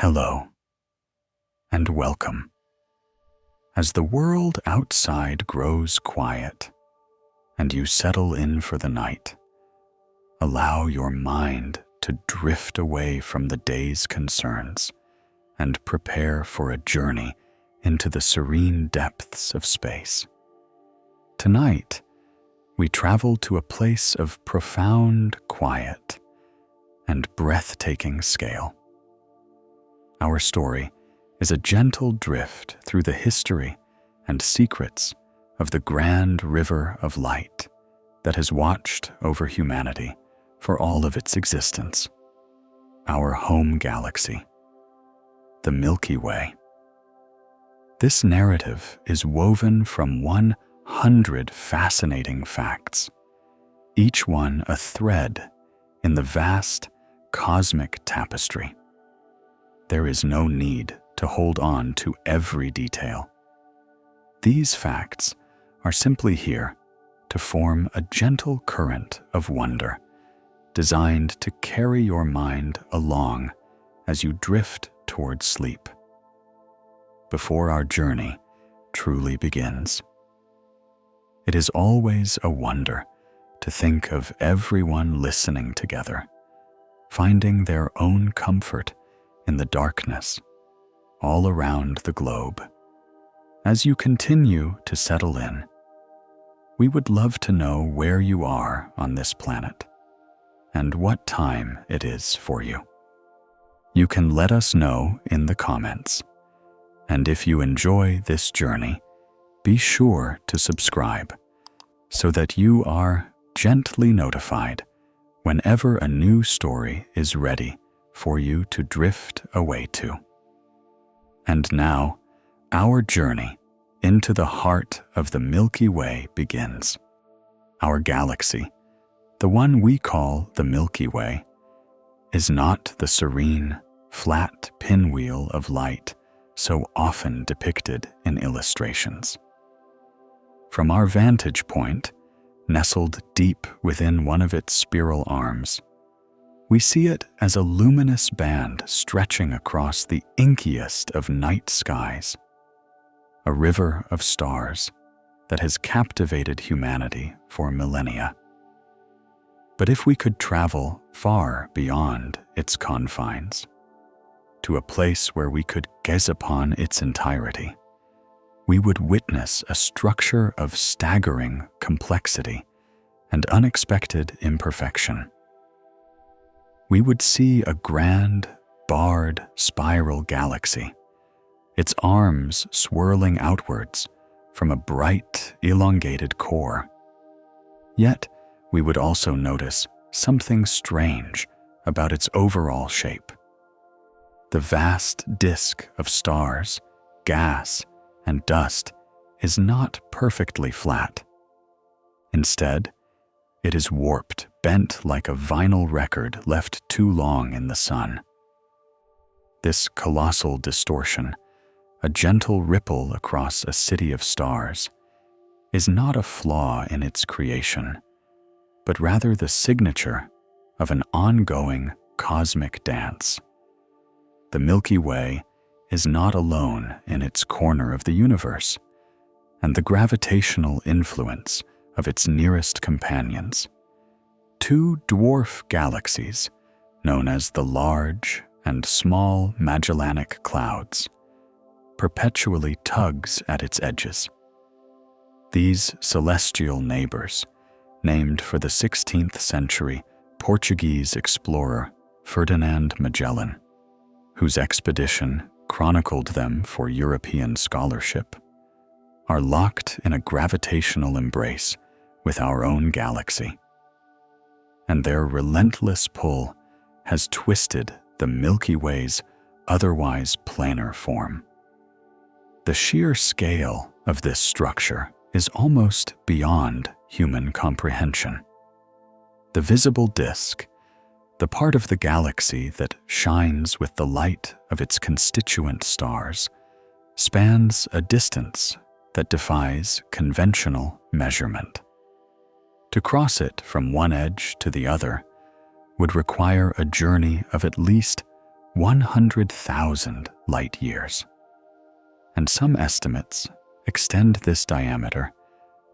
Hello, and welcome. As the world outside grows quiet and you settle in for the night, allow your mind to drift away from the day's concerns and prepare for a journey into the serene depths of space. Tonight, we travel to a place of profound quiet and breathtaking scale. Our story is a gentle drift through the history and secrets of the grand river of light that has watched over humanity for all of its existence. Our home galaxy, the Milky Way. This narrative is woven from 100 fascinating facts, each one a thread in the vast cosmic tapestry. There is no need to hold on to every detail. These facts are simply here to form a gentle current of wonder, designed to carry your mind along as you drift towards sleep. Before our journey truly begins, it is always a wonder to think of everyone listening together, finding their own comfort in the darkness all around the globe. As you continue to settle in, we would love to know where you are on this planet and what time it is for you. You can let us know in the comments, and if you enjoy this journey, be sure to subscribe so that you are gently notified whenever a new story is ready for you to drift away to. And now, our journey into the heart of the Milky Way begins. Our galaxy, the one we call the Milky Way, is not the serene, flat pinwheel of light so often depicted in illustrations. From our vantage point, nestled deep within one of its spiral arms, we see it as a luminous band stretching across the inkiest of night skies, a river of stars that has captivated humanity for millennia. But if we could travel far beyond its confines, to a place where we could gaze upon its entirety, we would witness a structure of staggering complexity and unexpected imperfection. We would see a grand, barred spiral galaxy, its arms swirling outwards from a bright, elongated core. Yet, we would also notice something strange about its overall shape. The vast disk of stars, gas, and dust is not perfectly flat. Instead, it is warped, bent like a vinyl record left too long in the sun. This colossal distortion, a gentle ripple across a city of stars, is not a flaw in its creation, but rather the signature of an ongoing cosmic dance. The Milky Way is not alone in its corner of the universe, and the gravitational influence of its nearest companions, two dwarf galaxies known as the Large and Small Magellanic Clouds, perpetually tugs at its edges. These celestial neighbors, named for the 16th century Portuguese explorer Ferdinand Magellan, whose expedition chronicled them for European scholarship, are locked in a gravitational embrace with our own galaxy. And their relentless pull has twisted the Milky Way's otherwise planar form. The sheer scale of this structure is almost beyond human comprehension. The visible disk, the part of the galaxy that shines with the light of its constituent stars, spans a distance that defies conventional measurement. To cross it from one edge to the other would require a journey of at least 100,000 light years. And some estimates extend this diameter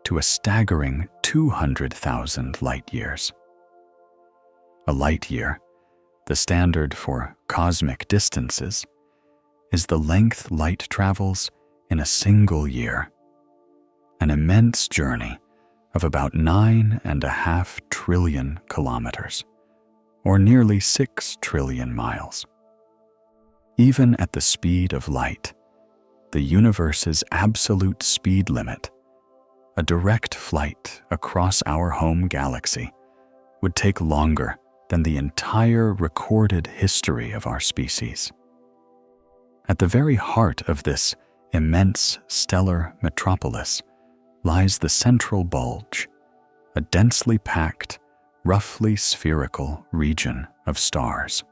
to a staggering 200,000 light years. A light year, the standard for cosmic distances, is the length light travels in a single year, an immense journey of about 9.5 trillion kilometers, or nearly 6 trillion miles. Even at the speed of light, the universe's absolute speed limit, a direct flight across our home galaxy, would take longer than the entire recorded history of our species. At the very heart of this immense stellar metropolis lies the central bulge, a densely packed, roughly spherical region of stars.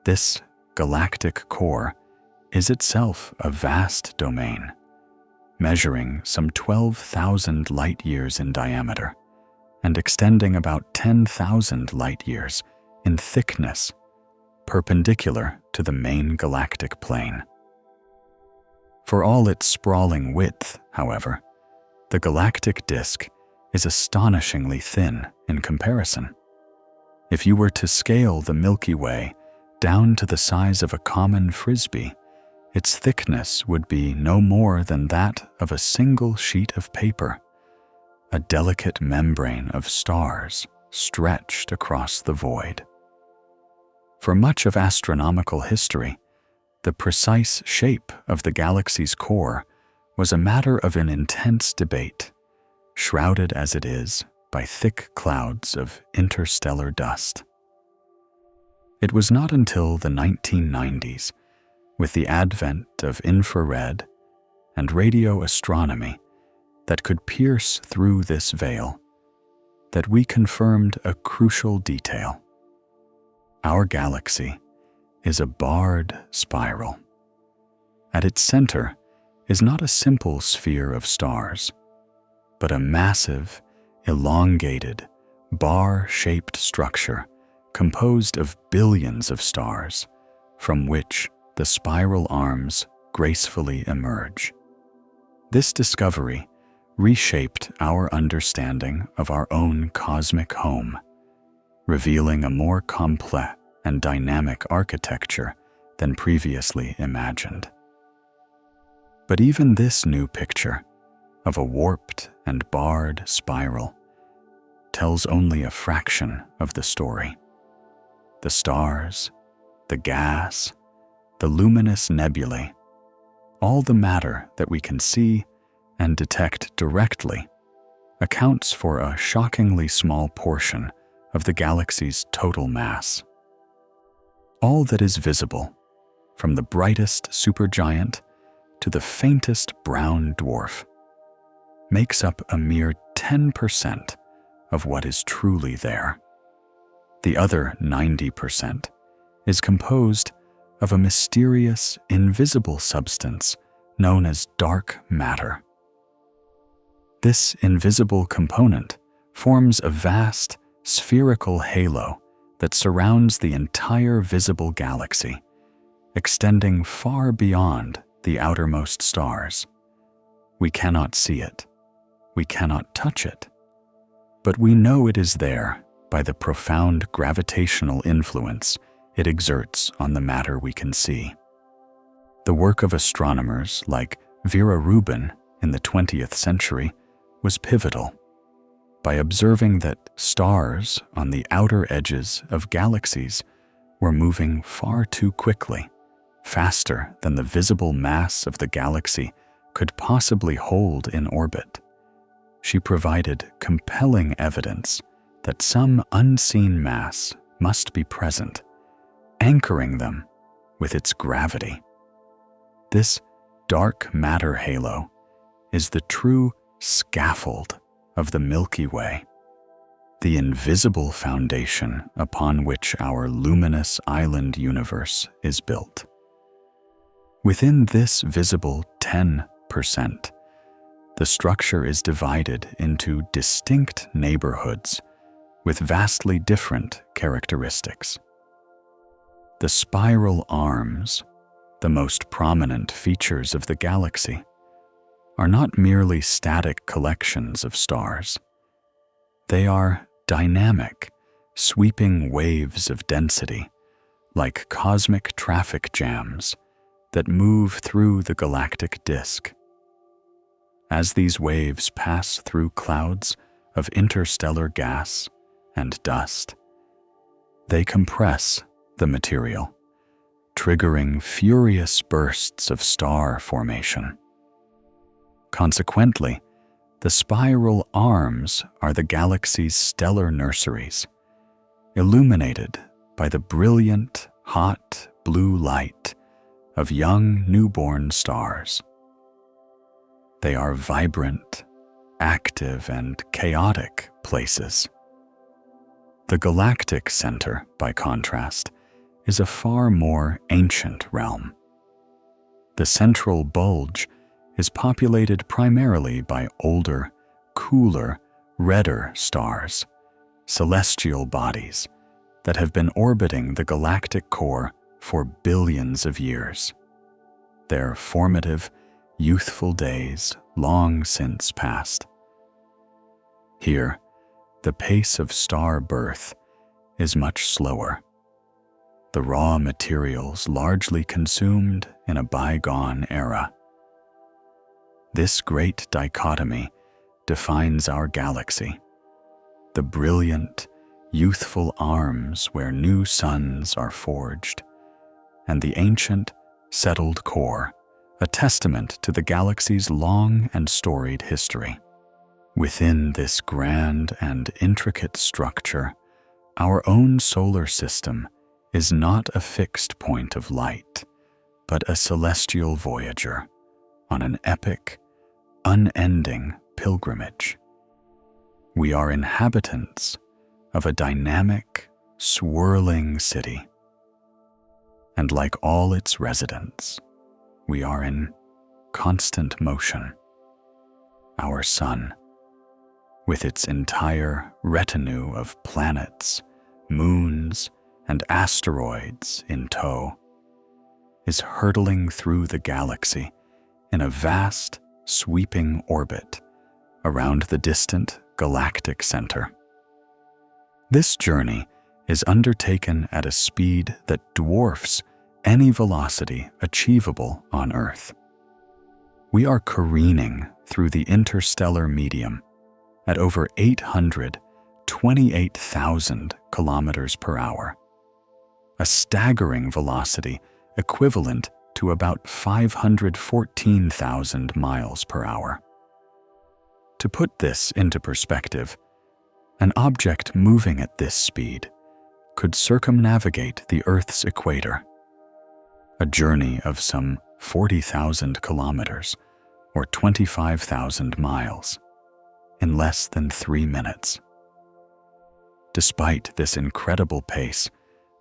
This galactic core is itself a vast domain, measuring some 12,000 light years in diameter and extending about 10,000 light years in thickness, perpendicular to the main galactic plane. For all its sprawling width, however, the galactic disk is astonishingly thin in comparison. If you were to scale the Milky Way down to the size of a common frisbee, its thickness would be no more than that of a single sheet of paper, a delicate membrane of stars stretched across the void. For much of astronomical history, the precise shape of the galaxy's core was a matter of an intense debate, shrouded as it is by thick clouds of interstellar dust. It was not until the 1990s, with the advent of infrared and radio astronomy that could pierce through this veil, that we confirmed a crucial detail. Our galaxy is a barred spiral. At its center is not a simple sphere of stars, but a massive, elongated, bar-shaped structure composed of billions of stars, from which the spiral arms gracefully emerge. This discovery reshaped our understanding of our own cosmic home, revealing a more complex and dynamic architecture than previously imagined. But even this new picture of a warped and barred spiral tells only a fraction of the story. The stars, the gas, the luminous nebulae, all the matter that we can see and detect directly, accounts for a shockingly small portion of the galaxy's total mass. All that is visible, from the brightest supergiant to the faintest brown dwarf, makes up a mere 10% of what is truly there. The other 90% is composed of a mysterious, invisible substance known as dark matter. This invisible component forms a vast, spherical halo that surrounds the entire visible galaxy, extending far beyond the outermost stars. We cannot see it. We cannot touch it. But we know it is there by the profound gravitational influence it exerts on the matter we can see. The work of astronomers like Vera Rubin in the 20th century was pivotal. By observing that stars on the outer edges of galaxies were moving far too quickly, faster than the visible mass of the galaxy could possibly hold in orbit, she provided compelling evidence that some unseen mass must be present, anchoring them with its gravity. This dark matter halo is the true scaffold of the Milky Way, the invisible foundation upon which our luminous island universe is built. Within this visible 10%, the structure is divided into distinct neighborhoods with vastly different characteristics. The spiral arms, the most prominent features of the galaxy, are not merely static collections of stars. They are dynamic, sweeping waves of density, like cosmic traffic jams that move through the galactic disk. As these waves pass through clouds of interstellar gas and dust, they compress the material, triggering furious bursts of star formation. Consequently, the spiral arms are the galaxy's stellar nurseries, illuminated by the brilliant, hot blue light of young newborn stars. They are vibrant, active, and chaotic places. The galactic center, by contrast, is a far more ancient realm. The central bulge is populated primarily by older, cooler, redder stars, celestial bodies that have been orbiting the galactic core for billions of years. Their formative, youthful days long since past. Here, the pace of star birth is much slower. The raw materials largely consumed in a bygone era. This great dichotomy defines our galaxy. The brilliant, youthful arms where new suns are forged, and the ancient, settled core, a testament to the galaxy's long and storied history. Within this grand and intricate structure, our own solar system is not a fixed point of light, but a celestial voyager on an epic, unending pilgrimage. We are inhabitants of a dynamic, swirling city. And like all its residents, we are in constant motion. Our sun, with its entire retinue of planets, moons, and asteroids in tow, is hurtling through the galaxy in a vast, sweeping orbit around the distant galactic center. This journey is undertaken at a speed that dwarfs any velocity achievable on Earth. We are careening through the interstellar medium at over 828,000 kilometers per hour, a staggering velocity equivalent to about 514,000 miles per hour. To put this into perspective, an object moving at this speed could circumnavigate the Earth's equator, a journey of some 40,000 kilometers or 25,000 miles, in less than 3 minutes. Despite this incredible pace,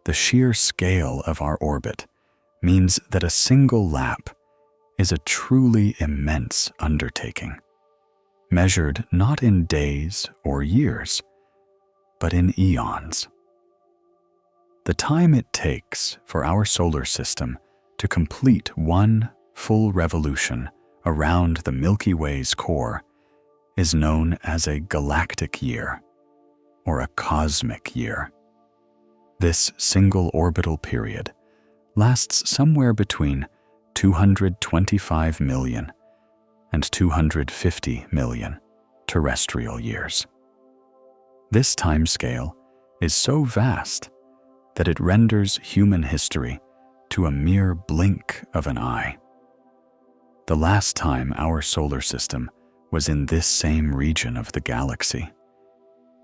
the sheer scale of our orbit means that a single lap is a truly immense undertaking, measured not in days or years, but in eons. The time it takes for our solar system to complete one full revolution around the Milky Way's core is known as a galactic year, or a cosmic year. This single orbital period lasts somewhere between 225 million and 250 million terrestrial years. This timescale is so vast that it renders human history to a mere blink of an eye. The last time our solar system was in this same region of the galaxy,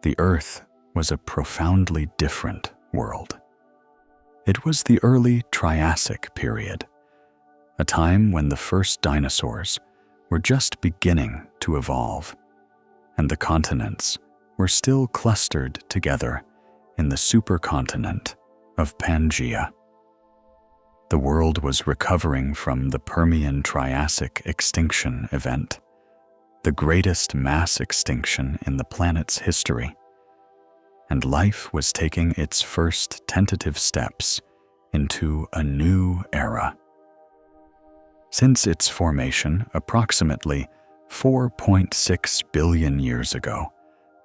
the Earth was a profoundly different world. It was the early Triassic period, a time when the first dinosaurs were just beginning to evolve, and the continents were still clustered together in the supercontinent of Pangaea. The world was recovering from the Permian-Triassic extinction event, the greatest mass extinction in the planet's history, and life was taking its first tentative steps into a new era. Since its formation approximately 4.6 billion years ago,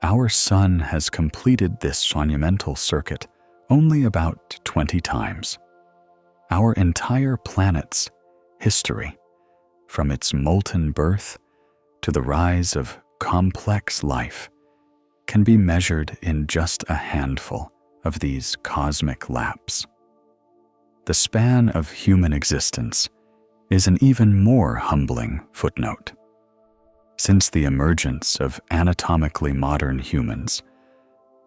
our Sun has completed this monumental circuit only about 20 times. Our entire planet's history, from its molten birth to the rise of complex life, can be measured in just a handful of these cosmic laps. The span of human existence is an even more humbling footnote. Since the emergence of anatomically modern humans,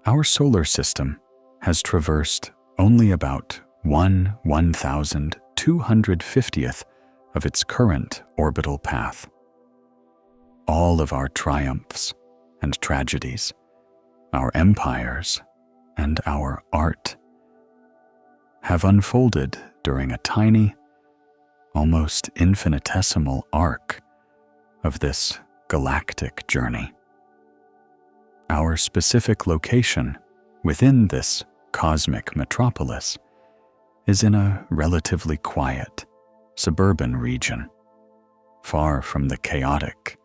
our solar system has traversed only about 1/1250th of its current orbital path. All of our triumphs and tragedies, our empires and our art, have unfolded during a tiny, almost infinitesimal arc of this galactic journey. Our specific location within this cosmic metropolis is in a relatively quiet, suburban region, far from the chaotic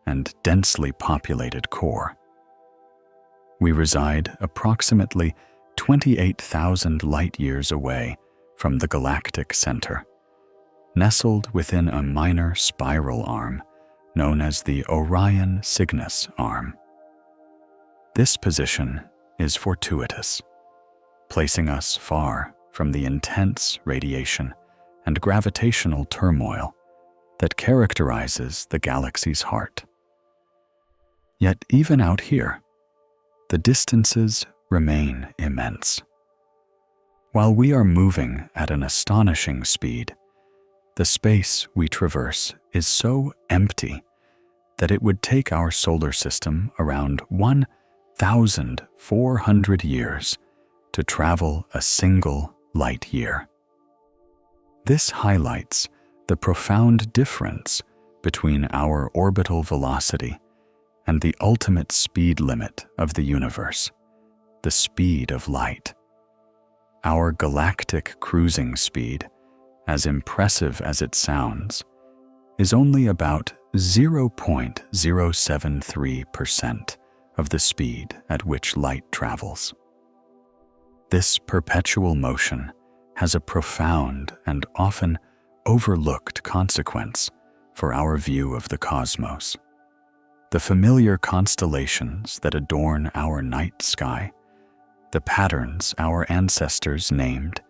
and densely populated core. We reside approximately 28,000 light-years away from the galactic center, nestled within a minor spiral arm known as the Orion Cygnus arm. This position is fortuitous, placing us far from the intense radiation and gravitational turmoil that characterizes the galaxy's heart. Yet even out here, the distances remain immense. While we are moving at an astonishing speed, the space we traverse is so empty that it would take our solar system around 1,400 years to travel a single light year. This highlights the profound difference between our orbital velocity and the ultimate speed limit of the universe, the speed of light. Our galactic cruising speed, as impressive as it sounds, is only about 0.073% of the speed at which light travels. This perpetual motion has a profound and often overlooked consequence for our view of the cosmos. The familiar constellations that adorn our night sky, the patterns our ancestors named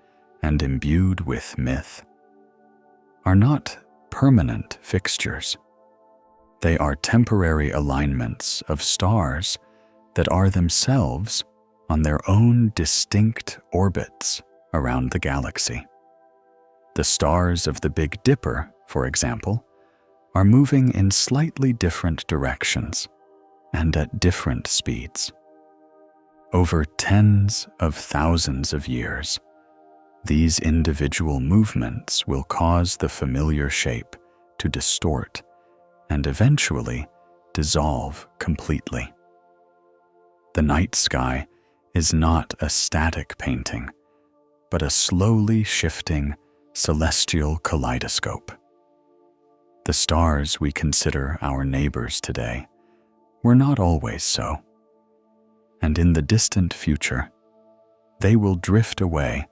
and imbued with myth, are not permanent fixtures. They are temporary alignments of stars that are themselves on their own distinct orbits around the galaxy. The stars of the Big Dipper, for example, are moving in slightly different directions and at different speeds. Over tens of thousands of years, these individual movements will cause the familiar shape to distort and eventually dissolve completely. The night sky is not a static painting, but a slowly shifting celestial kaleidoscope. The stars we consider our neighbors today were not always so, and in the distant future, they will drift away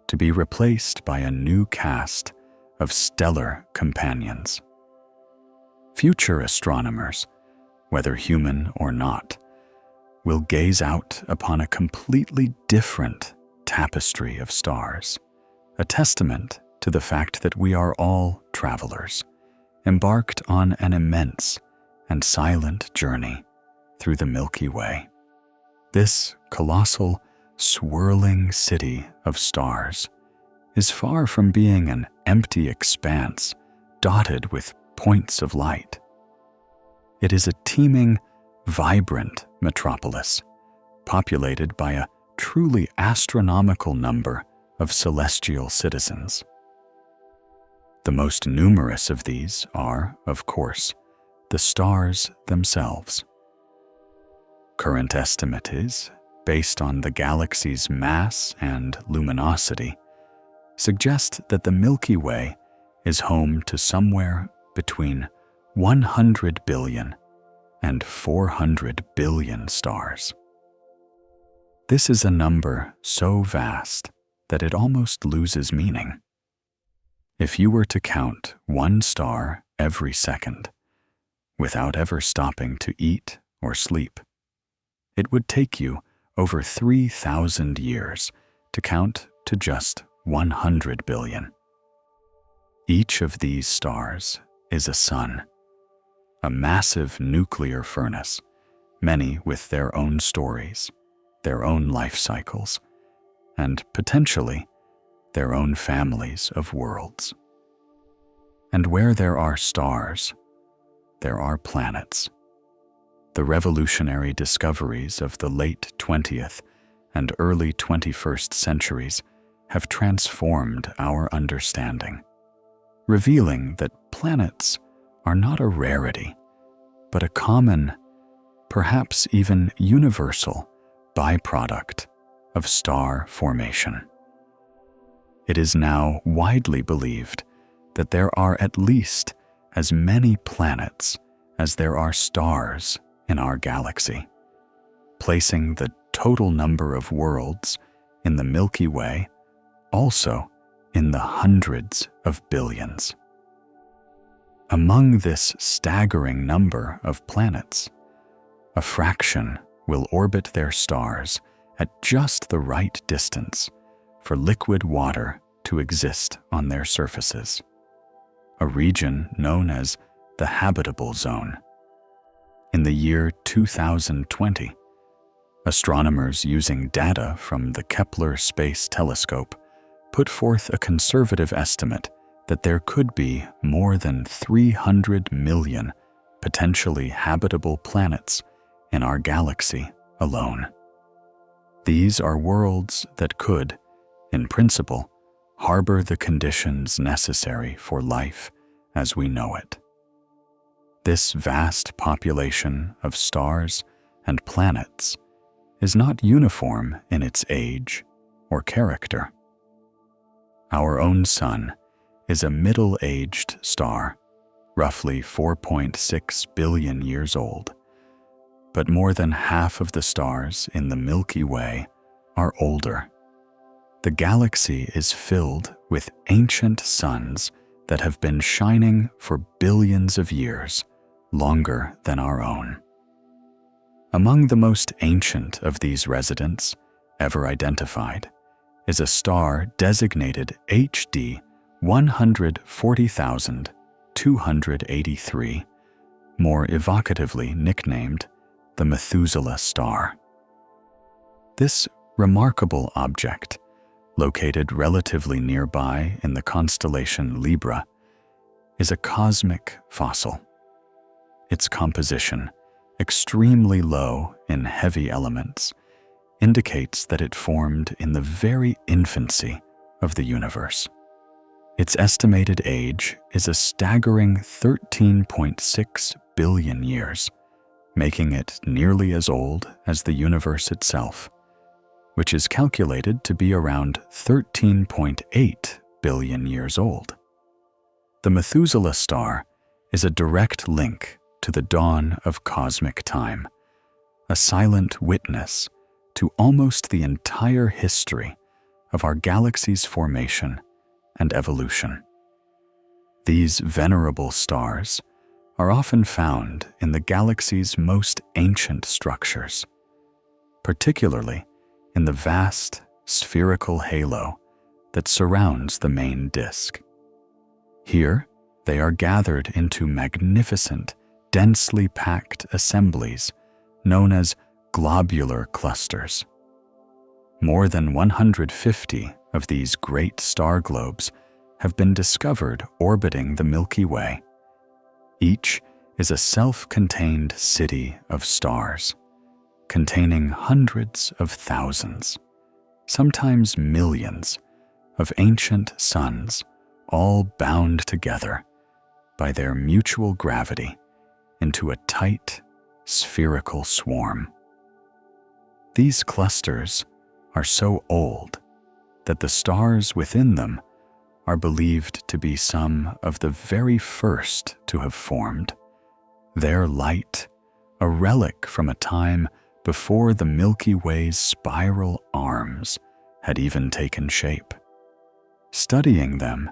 to be replaced by a new cast of stellar companions. Future astronomers, whether human or not, will gaze out upon a completely different tapestry of stars, a testament to the fact that we are all travelers, embarked on an immense and silent journey through the Milky Way. This colossal, swirling city of stars is far from being an empty expanse dotted with points of light. It is a teeming, vibrant metropolis, populated by a truly astronomical number of celestial citizens. The most numerous of these are, of course, the stars themselves. Current estimate is, based on the galaxy's mass and luminosity, suggest that the Milky Way is home to somewhere between 100 billion and 400 billion stars. This is a number so vast that it almost loses meaning. If you were to count one star every second, without ever stopping to eat or sleep, it would take you over 3,000 years to count to just 100 billion. Each of these stars is a sun, a massive nuclear furnace, many with their own stories, their own life cycles, and potentially their own families of worlds. And where there are stars, there are planets. The revolutionary discoveries of the late 20th and early 21st centuries have transformed our understanding, revealing that planets are not a rarity, but a common, perhaps even universal, byproduct of star formation. It is now widely believed that there are at least as many planets as there are stars in our galaxy, placing the total number of worlds in the Milky Way also in the hundreds of billions. Among this staggering number of planets, a fraction will orbit their stars at just the right distance for liquid water to exist on their surfaces, a region known as the habitable zone. In the year 2020, astronomers using data from the Kepler Space Telescope put forth a conservative estimate that there could be more than 300 million potentially habitable planets in our galaxy alone. These are worlds that could, in principle, harbor the conditions necessary for life as we know it. This vast population of stars and planets is not uniform in its age or character. Our own sun is a middle-aged star, roughly 4.6 billion years old, but more than half of the stars in the Milky Way are older. The galaxy is filled with ancient suns that have been shining for billions of years, longer than our own. Among the most ancient of these residents ever identified is a star designated HD 140,283, more evocatively nicknamed the Methuselah star. This remarkable object, located relatively nearby in the constellation Libra, is a cosmic fossil. Its composition, extremely low in heavy elements, indicates that it formed in the very infancy of the universe. Its estimated age is a staggering 13.6 billion years, making it nearly as old as the universe itself, which is calculated to be around 13.8 billion years old. The Methuselah star is a direct link to the dawn of cosmic time, a silent witness to almost the entire history of our galaxy's formation and evolution. These venerable stars are often found in the galaxy's most ancient structures, particularly in the vast spherical halo that surrounds the main disk. Here, they are gathered into magnificent, densely packed assemblies known as globular clusters. More than 150 of these great star globes have been discovered orbiting the Milky Way. Each is a self-contained city of stars, containing hundreds of thousands, sometimes millions, of ancient suns, all bound together by their mutual gravity into a tight, spherical swarm. These clusters are so old that the stars within them are believed to be some of the very first to have formed, their light a relic from a time before the Milky Way's spiral arms had even taken shape. Studying them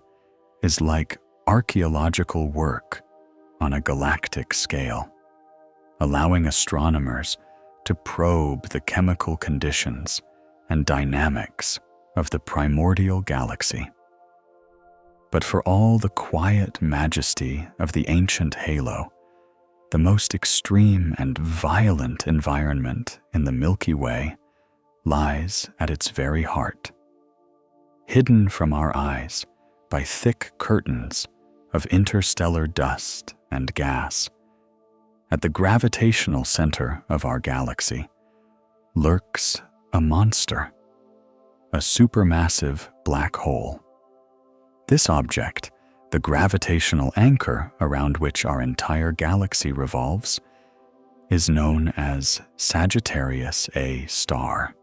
is like archaeological work on a galactic scale, allowing astronomers to probe the chemical conditions and dynamics of the primordial galaxy. But for all the quiet majesty of the ancient halo, the most extreme and violent environment in the Milky Way lies at its very heart, hidden from our eyes by thick curtains of interstellar dust and gas. At the gravitational center of our galaxy lurks a monster, a supermassive black hole. This object, the gravitational anchor around which our entire galaxy revolves, is known as Sagittarius A star.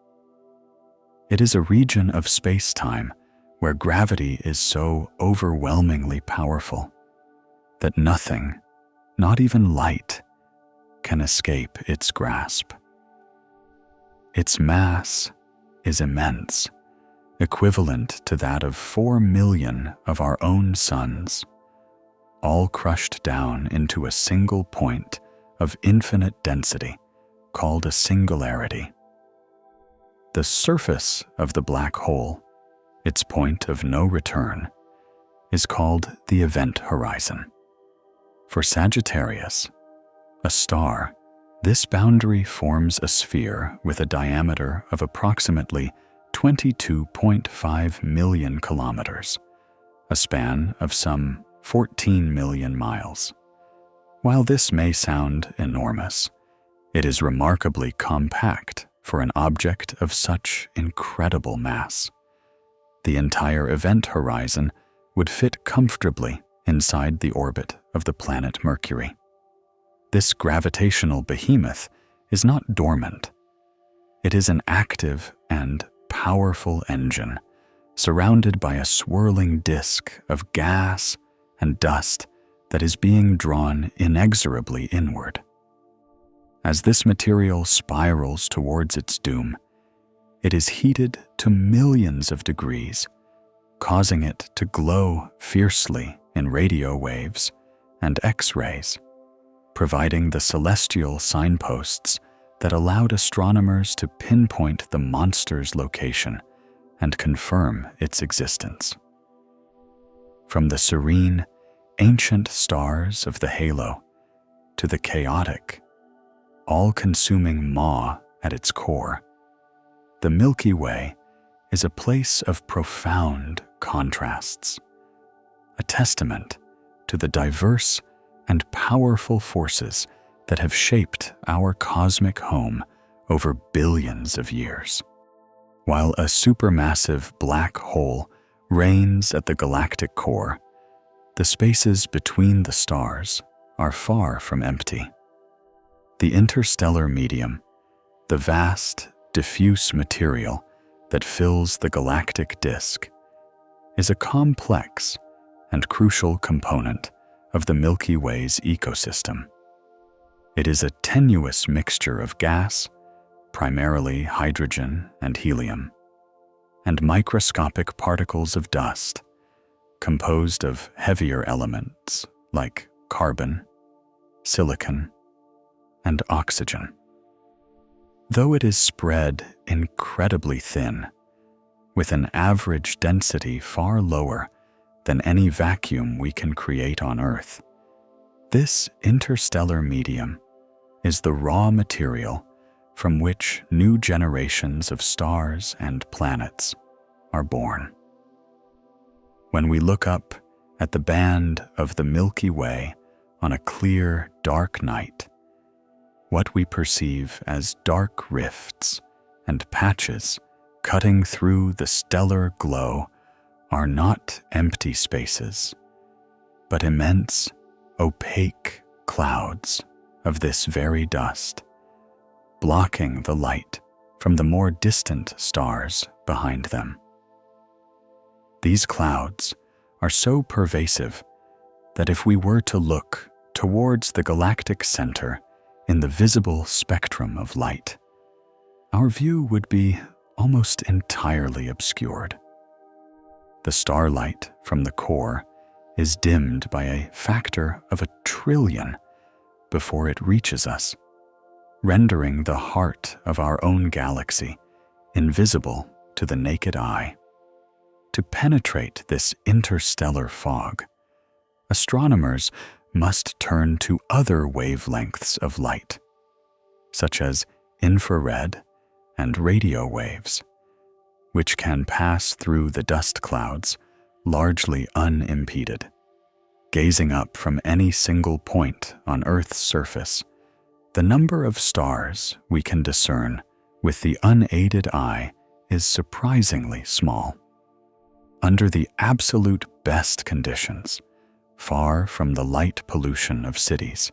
It is a region of space-time where gravity is so overwhelmingly powerful that nothing, not even light, can escape its grasp. Its mass is immense, equivalent to that of 4 million of our own suns, all crushed down into a single point of infinite density called a singularity. The surface of the black hole, its point of no return, is called the event horizon. For Sagittarius, a star, this boundary forms a sphere with a diameter of approximately 22.5 million kilometers, a span of some 14 million miles. While this may sound enormous, it is remarkably compact for an object of such incredible mass. The entire event horizon would fit comfortably inside the orbit of the planet Mercury. This gravitational behemoth is not dormant. It is an active and powerful engine surrounded by a swirling disk of gas and dust that is being drawn inexorably inward. As this material spirals towards its doom, it is heated to millions of degrees, causing it to glow fiercely in radio waves and X-rays, providing the celestial signposts that allowed astronomers to pinpoint the monster's location and confirm its existence. From the serene, ancient stars of the halo to the chaotic, all-consuming maw at its core, the Milky Way is a place of profound contrasts, a testament to the diverse and powerful forces that have shaped our cosmic home over billions of years. While a supermassive black hole reigns at the galactic core, the spaces between the stars are far from empty. The interstellar medium, the vast, diffuse material that fills the galactic disk, is a complex and crucial component of the Milky Way's ecosystem. It is a tenuous mixture of gas, primarily hydrogen and helium, and microscopic particles of dust, composed of heavier elements like carbon, silicon, and oxygen. Though it is spread incredibly thin, with an average density far lower than any vacuum we can create on Earth, this interstellar medium is the raw material from which new generations of stars and planets are born. When we look up at the band of the Milky Way on a clear, dark night, what we perceive as dark rifts and patches cutting through the stellar glow are not empty spaces, but immense, opaque clouds of this very dust, blocking the light from the more distant stars behind them. These clouds are so pervasive that if we were to look towards the galactic center in the visible spectrum of light, our view would be almost entirely obscured. The starlight from the core is dimmed by a factor of 1 trillion before it reaches us, rendering the heart of our own galaxy invisible to the naked eye. To penetrate this interstellar fog, astronomers must turn to other wavelengths of light, such as infrared and radio waves, which can pass through the dust clouds largely unimpeded. Gazing up from any single point on Earth's surface, the number of stars we can discern with the unaided eye is surprisingly small. Under the absolute best conditions, far from the light pollution of cities,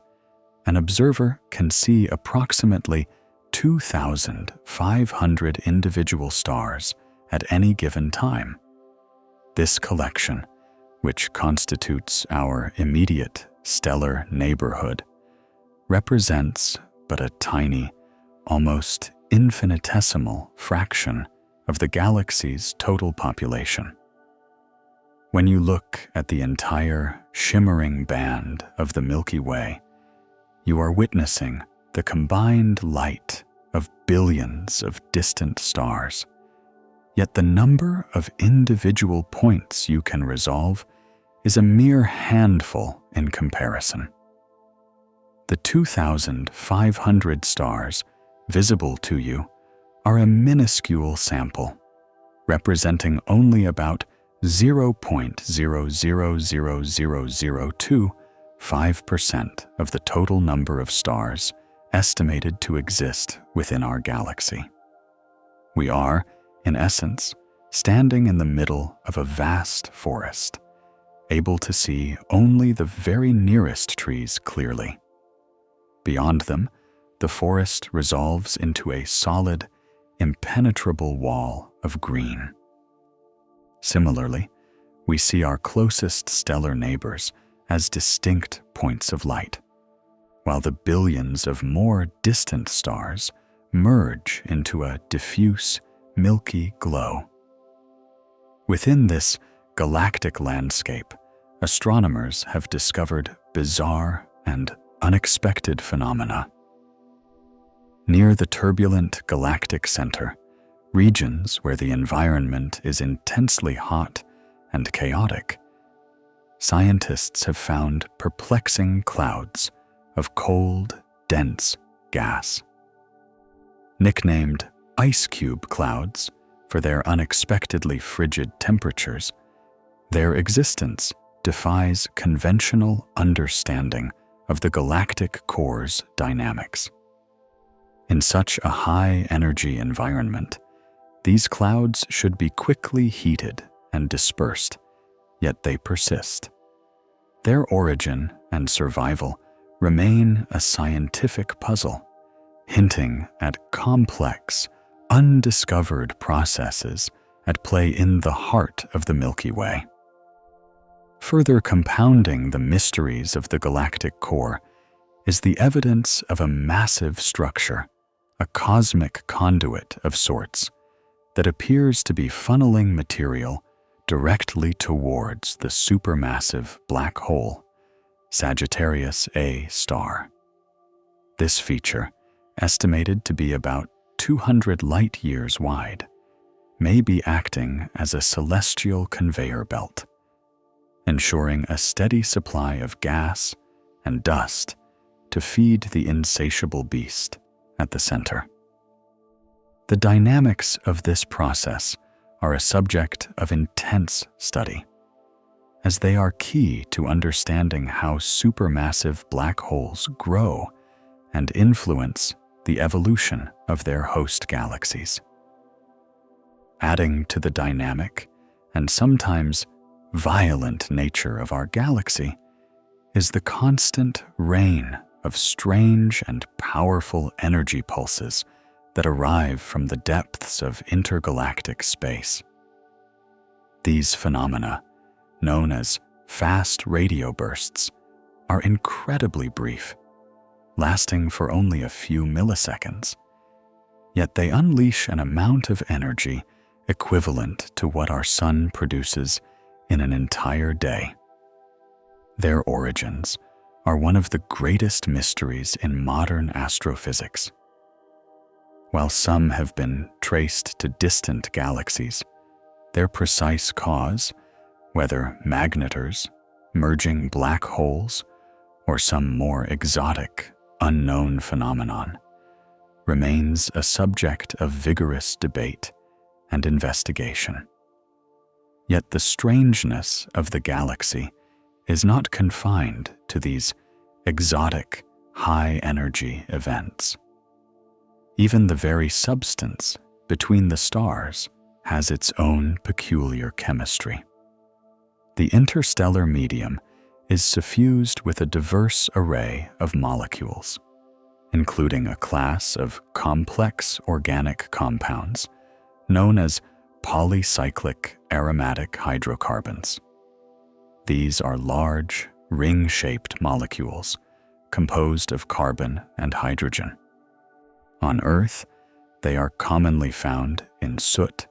an observer can see approximately 2,500 individual stars at any given time. This collection, which constitutes our immediate stellar neighborhood, represents but a tiny, almost infinitesimal fraction of the galaxy's total population. When you look at the entire shimmering band of the Milky Way, you are witnessing the combined light of billions of distant stars. Yet the number of individual points you can resolve is a mere handful in comparison. The 2,500 stars visible to you are a minuscule sample, representing only about 0.0000025% of the total number of stars estimated to exist within our galaxy. We are, in essence, standing in the middle of a vast forest, able to see only the very nearest trees clearly. Beyond them, the forest resolves into a solid, impenetrable wall of green. Similarly, we see our closest stellar neighbors as distinct points of light, while the billions of more distant stars merge into a diffuse, milky glow. Within this galactic landscape, astronomers have discovered bizarre and unexpected phenomena. Near the turbulent galactic center, regions where the environment is intensely hot and chaotic, scientists have found perplexing clouds of cold, dense gas. Nicknamed ice cube clouds for their unexpectedly frigid temperatures, their existence defies conventional understanding of the galactic core's dynamics. In such a high-energy environment, these clouds should be quickly heated and dispersed, yet they persist. Their origin and survival remain a scientific puzzle, hinting at complex, undiscovered processes at play in the heart of the Milky Way. Further compounding the mysteries of the galactic core is the evidence of a massive structure, a cosmic conduit of sorts, that appears to be funneling material directly towards the supermassive black hole, Sagittarius A star. This feature, estimated to be about 200 light-years wide, may be acting as a celestial conveyor belt, ensuring a steady supply of gas and dust to feed the insatiable beast at the center. The dynamics of this process are a subject of intense study, as they are key to understanding how supermassive black holes grow and influence the evolution of their host galaxies. Adding to the dynamic and sometimes violent nature of our galaxy is the constant rain of strange and powerful energy pulses that arrive from the depths of intergalactic space. These phenomena, known as fast radio bursts, are incredibly brief, lasting for only a few milliseconds. Yet they unleash an amount of energy equivalent to what our sun produces in an entire day. Their origins are one of the greatest mysteries in modern astrophysics. While some have been traced to distant galaxies, their precise cause, whether magnetars, merging black holes, or some more exotic, unknown phenomenon, remains a subject of vigorous debate and investigation. Yet the strangeness of the galaxy is not confined to these exotic, high-energy events. Even the very substance between the stars has its own peculiar chemistry. The interstellar medium is suffused with a diverse array of molecules, including a class of complex organic compounds known as polycyclic aromatic hydrocarbons. These are large, ring-shaped molecules composed of carbon and hydrogen. On Earth, they are commonly found in soot,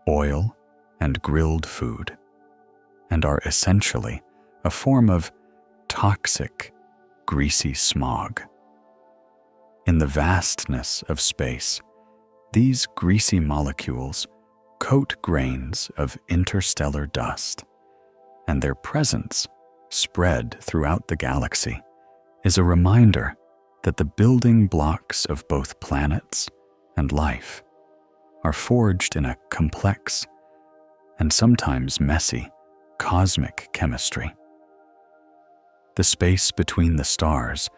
oil, and grilled food, and are essentially a form of toxic, greasy smog. In the vastness of space, these greasy molecules coat grains of interstellar dust, and their presence, spread throughout the galaxy, is a reminder that the building blocks of both planets and life are forged in a complex and sometimes messy cosmic chemistry. The space between the stars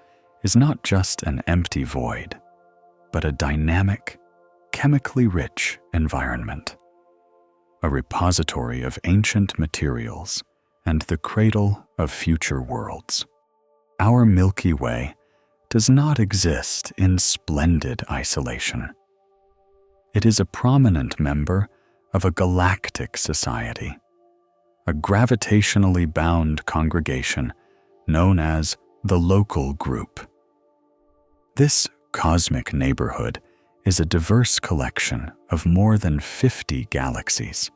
is not just an empty void, but a dynamic, chemically rich environment, a repository of ancient materials and the cradle of future worlds. Our Milky Way does not exist in splendid isolation. It is a prominent member of a galactic society, a gravitationally bound congregation known as the local group. This cosmic neighborhood is a diverse collection of more than 50 galaxies,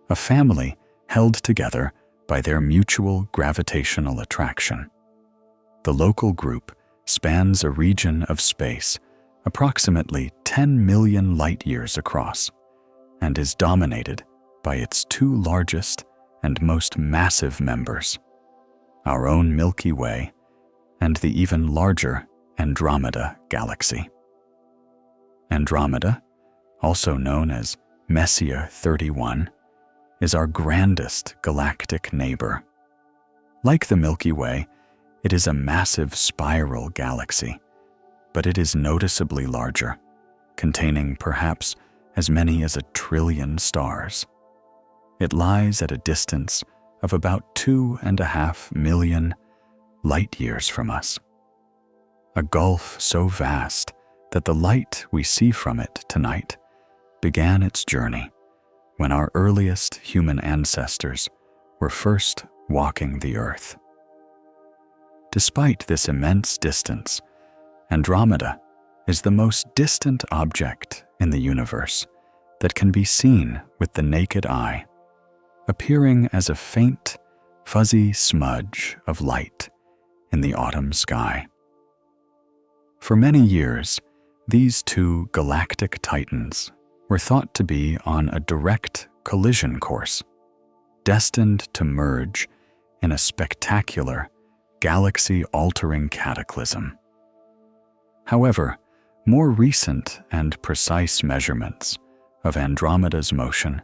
a family held together by their mutual gravitational attraction. The local group spans a region of space approximately 10 million light-years across and is dominated by its two largest and most massive members, our own Milky Way and the even larger Andromeda galaxy. Andromeda, also known as Messier 31, is our grandest galactic neighbor. Like the Milky Way, it is a massive spiral galaxy, but it is noticeably larger, containing perhaps as many as 1 trillion stars. It lies at a distance of about 2.5 million light-years from us, a gulf so vast that the light we see from it tonight began its journey when our earliest human ancestors were first walking the Earth. Despite this immense distance, Andromeda is the most distant object in the universe that can be seen with the naked eye, appearing as a faint, fuzzy smudge of light in the autumn sky. For many years, these two galactic titans were thought to be on a direct collision course, destined to merge in a spectacular, galaxy-altering cataclysm. However, more recent and precise measurements of Andromeda's motion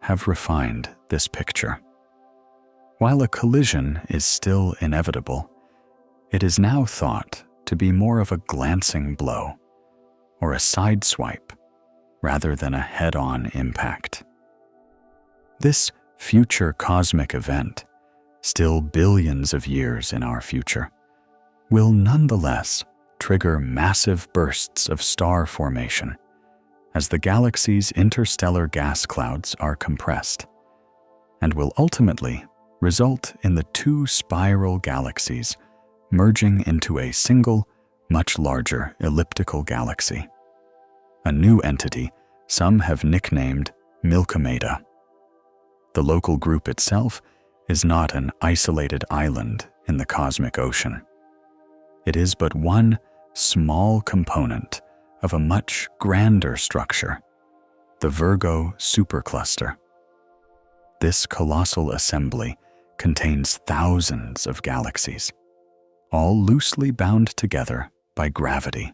have refined this picture. While a collision is still inevitable, it is now thought to be more of a glancing blow or a sideswipe rather than a head-on impact. This future cosmic event, still billions of years in our future, will nonetheless trigger massive bursts of star formation as the galaxy's interstellar gas clouds are compressed, and will ultimately result in the two spiral galaxies merging into a single, much larger elliptical galaxy. A new entity some have nicknamed Milkomeda. The local group itself is not an isolated island in the cosmic ocean. It is but one small component of a much grander structure, the Virgo supercluster. This colossal assembly contains thousands of galaxies, all loosely bound together by gravity,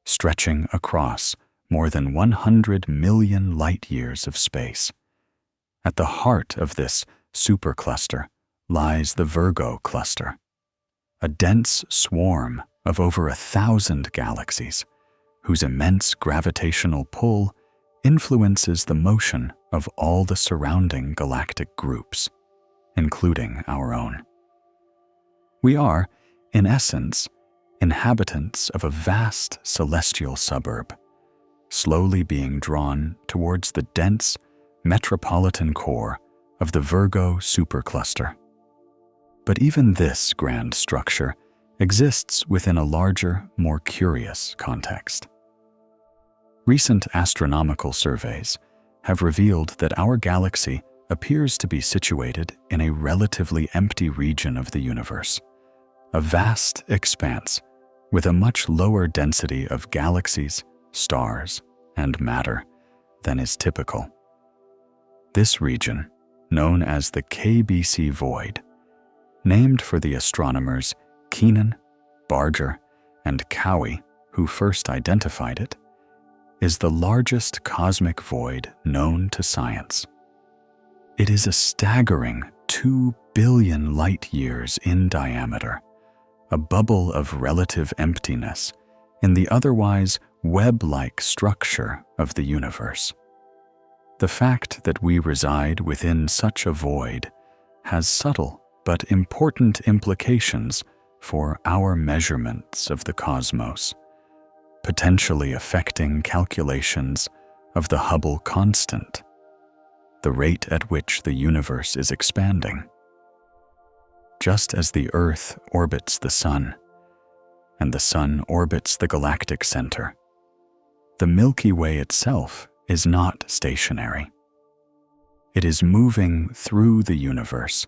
stretching across more than 100 million light-years of space. At the heart of this supercluster lies the Virgo cluster, a dense swarm of over 1,000 galaxies, whose immense gravitational pull influences the motion of all the surrounding galactic groups, including our own. We are, in essence, inhabitants of a vast celestial suburb, slowly being drawn towards the dense metropolitan core of the Virgo supercluster. But even this grand structure exists within a larger, more curious context. Recent astronomical surveys have revealed that our galaxy appears to be situated in a relatively empty region of the universe, a vast expanse with a much lower density of galaxies, stars, and matter than is typical. This region, known as the KBC void, named for the astronomers Keenan, Barger, and Cowie who first identified it, is the largest cosmic void known to science. It is a staggering 2 billion light-years in diameter, a bubble of relative emptiness in the otherwise web-like structure of the universe. The fact that we reside within such a void has subtle but important implications for our measurements of the cosmos, potentially affecting calculations of the Hubble constant, the rate at which the universe is expanding. Just as the Earth orbits the Sun, and the Sun orbits the galactic center, the Milky Way itself is not stationary. It is moving through the universe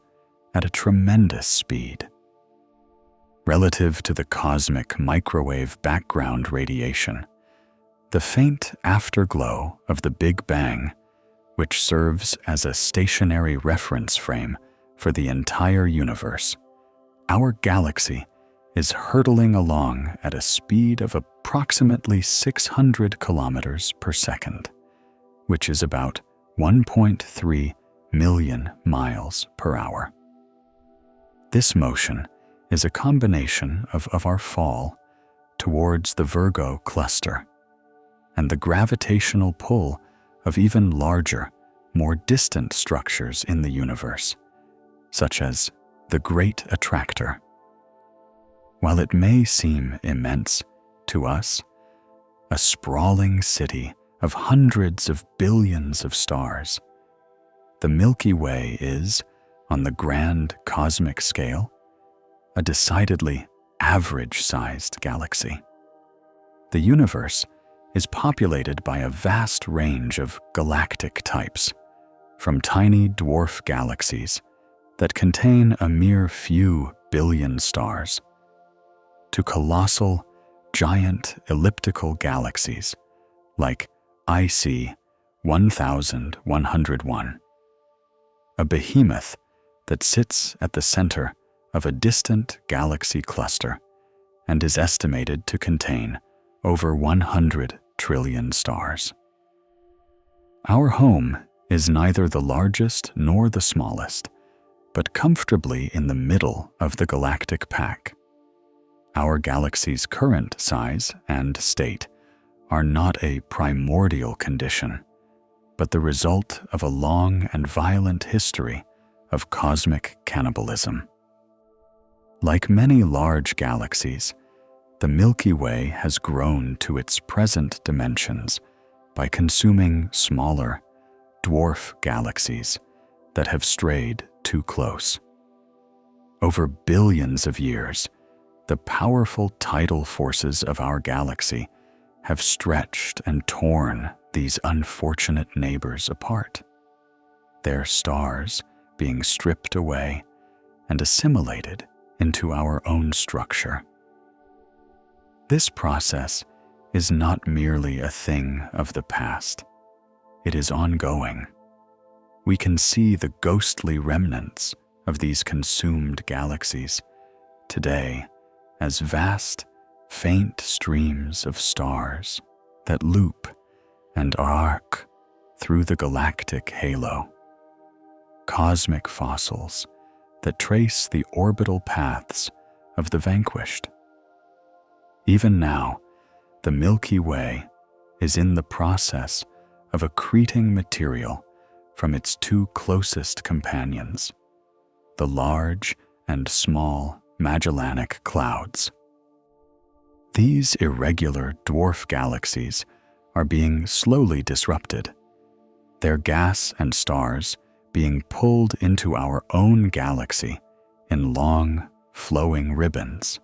at a tremendous speed. Relative to the cosmic microwave background radiation, the faint afterglow of the Big Bang, which serves as a stationary reference frame for the entire universe, our galaxy is hurtling along at a speed of approximately 600 kilometers per second, which is about 1.3 million miles per hour. This motion is a combination of our fall towards the Virgo cluster and the gravitational pull of even larger, more distant structures in the universe, such as the Great Attractor. While it may seem immense to us, a sprawling city of hundreds of billions of stars, the Milky Way is, on the grand cosmic scale, a decidedly average-sized galaxy. The universe is populated by a vast range of galactic types, from tiny dwarf galaxies that contain a mere few billion stars, to colossal, giant elliptical galaxies like IC 1101, a behemoth that sits at the center of a distant galaxy cluster and is estimated to contain over 100 trillion stars. Our home is neither the largest nor the smallest, but comfortably in the middle of the galactic pack. Our galaxy's current size and state are not a primordial condition, but the result of a long and violent history of cosmic cannibalism. Like many large galaxies, the Milky Way has grown to its present dimensions by consuming smaller, dwarf galaxies that have strayed too close. Over billions of years, the powerful tidal forces of our galaxy have stretched and torn these unfortunate neighbors apart, their stars being stripped away and assimilated into our own structure. This process is not merely a thing of the past. It is ongoing. We can see the ghostly remnants of these consumed galaxies today as vast, faint streams of stars that loop and arc through the galactic halo. Cosmic fossils that trace the orbital paths of the vanquished. Even now, the Milky Way is in the process of accreting material from its two closest companions, the large and small Magellanic Clouds. These irregular dwarf galaxies are being slowly disrupted, their gas and stars being pulled into our own galaxy in long, flowing ribbons,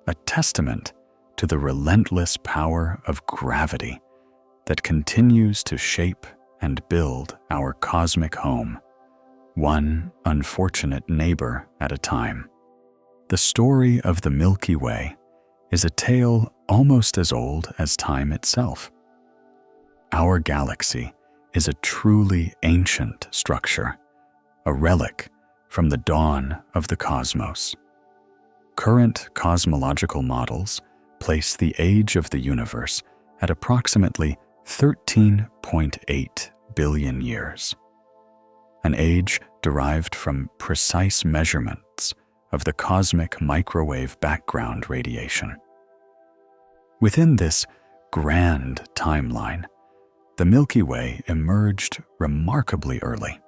a testament to the relentless power of gravity that continues to shape and build our cosmic home, one unfortunate neighbor at a time. The story of the Milky Way is a tale almost as old as time itself. Our galaxy is a truly ancient structure, a relic from the dawn of the cosmos. Current cosmological models place the age of the universe at approximately 13.8 billion years, an age derived from precise measurements of the cosmic microwave background radiation. Within this grand timeline, the Milky Way emerged remarkably early.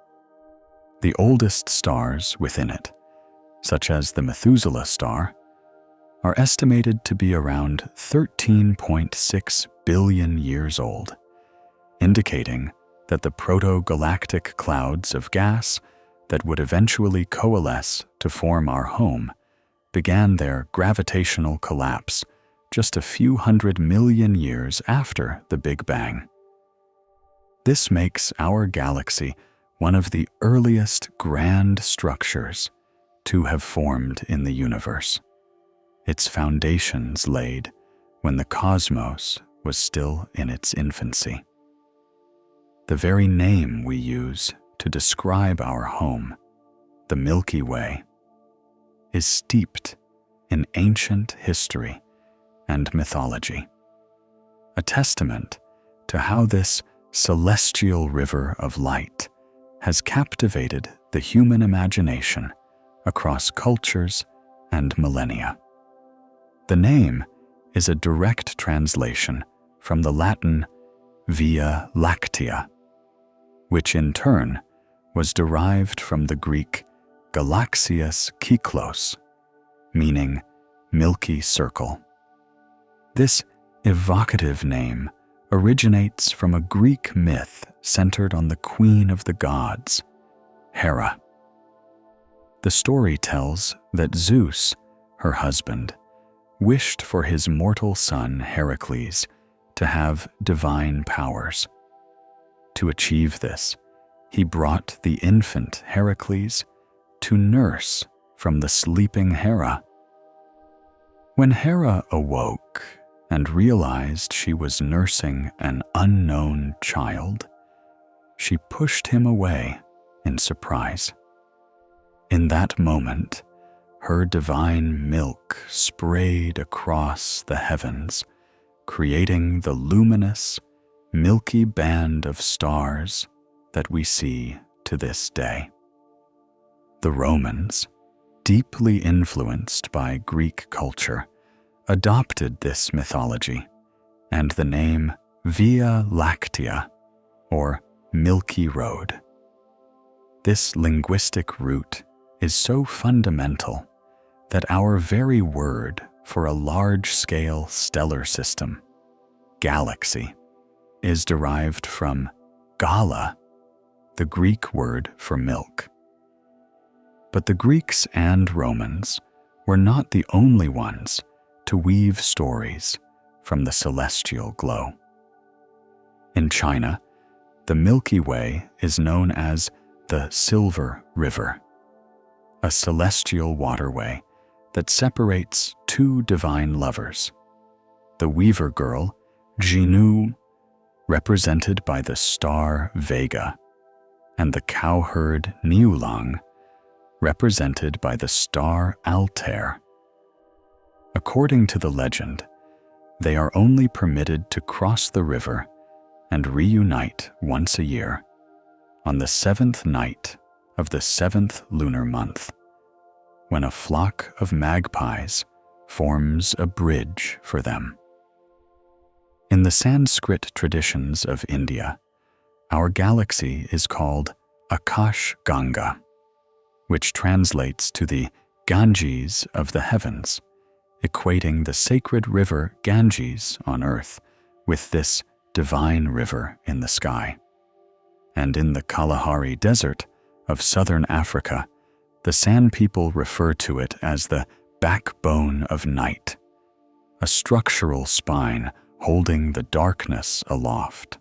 The oldest stars within it, such as the Methuselah star, are estimated to be around 13.6 billion years old, indicating that the proto-galactic clouds of gas that would eventually coalesce to form our home began their gravitational collapse just a few 100 million years after the Big Bang. This makes our galaxy one of the earliest grand structures to have formed in the universe, its foundations laid when the cosmos was still in its infancy. The very name we use to describe our home, the Milky Way, is steeped in ancient history and mythology, a testament to how this celestial river of light has captivated the human imagination across cultures and millennia. The name is a direct translation from the Latin Via Lactea, which in turn was derived from the Greek Galaxias Kyklos, meaning Milky Circle. This evocative name originates from a Greek myth centered on the queen of the gods, Hera. The story tells that Zeus, her husband, wished for his mortal son Heracles to have divine powers. To achieve this, he brought the infant Heracles to nurse from the sleeping Hera. When Hera awoke and realized she was nursing an unknown child, she pushed him away in surprise. In that moment, her divine milk sprayed across the heavens, creating the luminous, milky band of stars that we see to this day. The Romans, deeply influenced by Greek culture, adopted this mythology and the name Via Lactea, or Milky Road. This linguistic root is so fundamental that our very word for a large-scale stellar system, galaxy, is derived from gala, the Greek word for milk. But the Greeks and Romans were not the only ones to weave stories from the celestial glow. In China, the Milky Way is known as the Silver River, a celestial waterway that separates two divine lovers, the weaver girl, Jinnu, represented by the star Vega, and the cowherd Niulang, represented by the star Altair. According to the legend, they are only permitted to cross the river and reunite once a year, on the 7th night of the 7th lunar month, when a flock of magpies forms a bridge for them. In the Sanskrit traditions of India, our galaxy is called Akash Ganga, which translates to the Ganges of the heavens, equating the sacred river Ganges on earth with this divine river in the sky. And in the Kalahari Desert of southern Africa, the San people refer to it as the backbone of night, a structural spine holding the darkness aloft.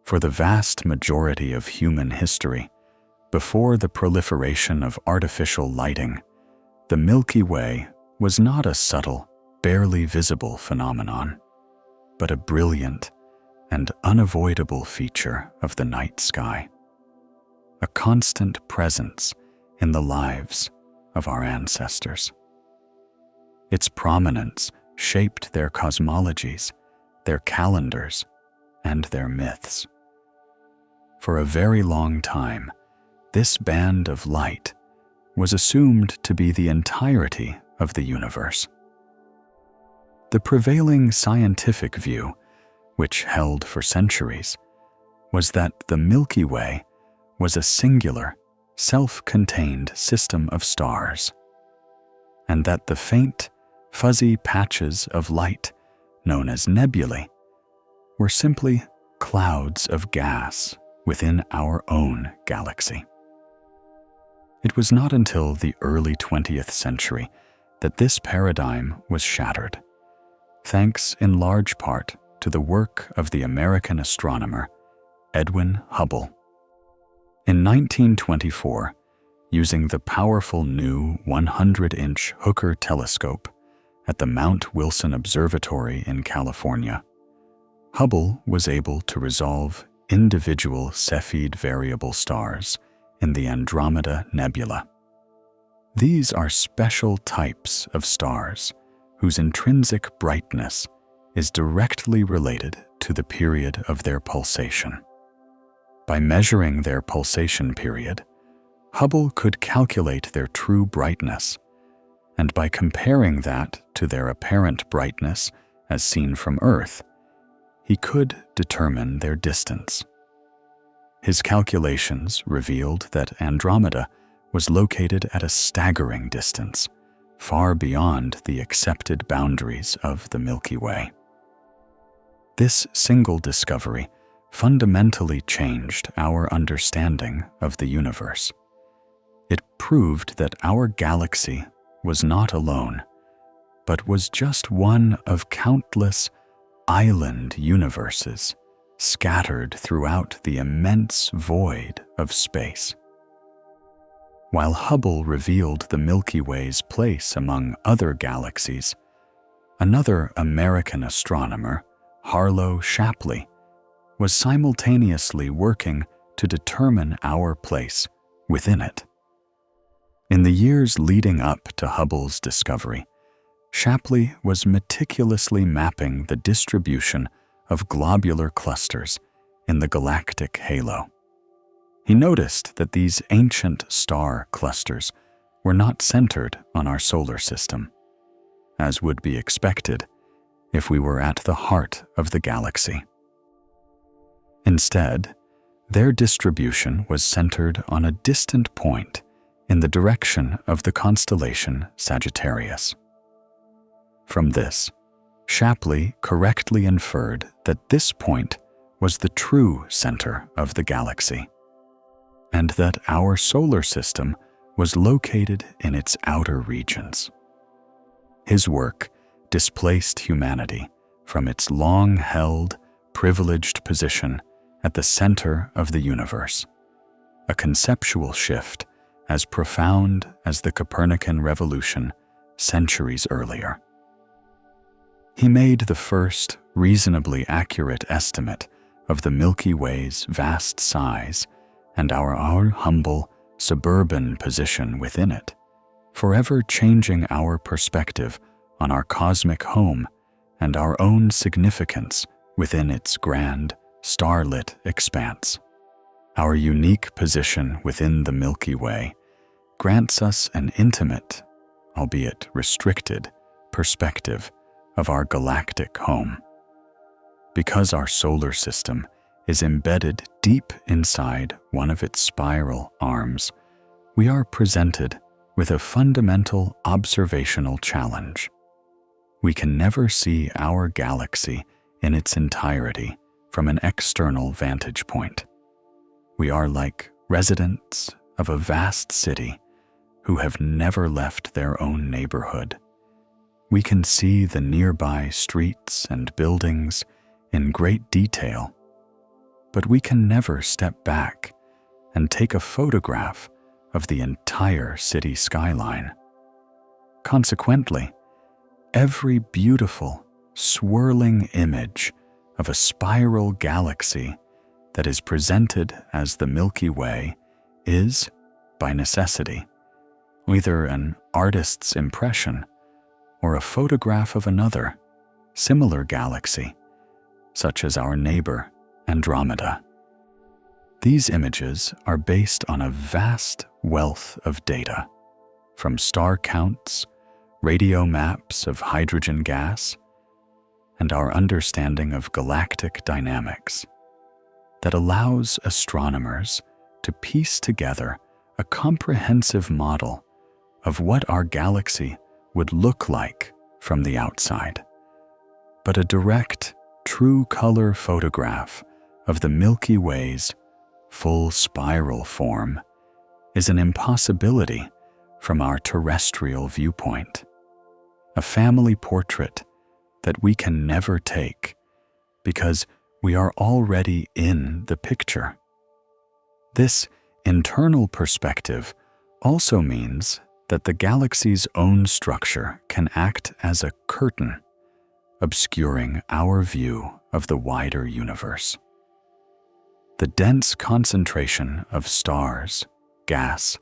For the vast majority of human history, before the proliferation of artificial lighting, the Milky Way was not a subtle, barely visible phenomenon, but a brilliant and unavoidable feature of the night sky, a constant presence in the lives of our ancestors. Its prominence shaped their cosmologies, their calendars, and their myths. For a very long time, this band of light was assumed to be the entirety of the universe. The prevailing scientific view, which held for centuries, was that the Milky Way was a singular, self-contained system of stars, and that the faint, fuzzy patches of light, known as nebulae, were simply clouds of gas within our own galaxy. It was not until the early 20th century that this paradigm was shattered, thanks in large part to the work of the American astronomer Edwin Hubble. In 1924, using the powerful new 100-inch Hooker telescope at the Mount Wilson Observatory in California, Hubble was able to resolve individual Cepheid variable stars in the Andromeda Nebula. These are special types of stars whose intrinsic brightness is directly related to the period of their pulsation. By measuring their pulsation period, Hubble could calculate their true brightness, and by comparing that to their apparent brightness as seen from Earth, he could determine their distance. His calculations revealed that Andromeda was located at a staggering distance, far beyond the accepted boundaries of the Milky Way. This single discovery fundamentally changed our understanding of the universe. It proved that our galaxy was not alone, but was just one of countless island universes scattered throughout the immense void of space. While Hubble revealed the Milky Way's place among other galaxies, another American astronomer, Harlow Shapley, was simultaneously working to determine our place within it. In the years leading up to Hubble's discovery, Shapley was meticulously mapping the distribution of globular clusters in the galactic halo. He noticed that these ancient star clusters were not centered on our solar system, as would be expected if we were at the heart of the galaxy. Instead, their distribution was centered on a distant point in the direction of the constellation Sagittarius. From this, Shapley correctly inferred that this point was the true center of the galaxy, and that our solar system was located in its outer regions. His work displaced humanity from its long-held, privileged position at the center of the universe, a conceptual shift as profound as the Copernican revolution centuries earlier. He made the first reasonably accurate estimate of the Milky Way's vast size and our humble, suburban position within it, forever changing our perspective on our cosmic home and our own significance within its grand, starlit expanse. Our unique position within the Milky Way grants us an intimate, albeit restricted, perspective of our galactic home. Because our solar system is embedded deep inside one of its spiral arms, we are presented with a fundamental observational challenge. We can never see our galaxy in its entirety from an external vantage point. We are like residents of a vast city who have never left their own neighborhood. We can see the nearby streets and buildings in great detail, but we can never step back and take a photograph of the entire city skyline. Consequently, every beautiful, swirling image of a spiral galaxy that is presented as the Milky Way is, by necessity, either an artist's impression or a photograph of another, similar galaxy, such as our neighbor, Andromeda. These images are based on a vast wealth of data, from star counts, radio maps of hydrogen gas, and our understanding of galactic dynamics, that allows astronomers to piece together a comprehensive model of what our galaxy would look like from the outside. But a direct, true color photograph of the Milky Way's full spiral form is an impossibility from our terrestrial viewpoint, a family portrait that we can never take because we are already in the picture. This internal perspective also means that the galaxy's own structure can act as a curtain, obscuring our view of the wider universe. The dense concentration of stars, gas,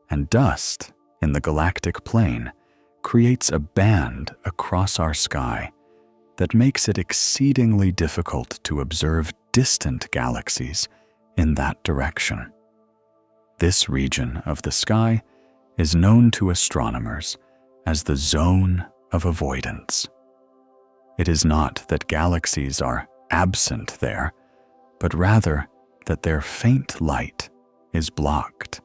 and dust in the galactic plane creates a band across our sky that makes it exceedingly difficult to observe distant galaxies in that direction. This region of the sky is known to astronomers as the zone of avoidance. It is not that galaxies are absent there, but rather that their faint light is blocked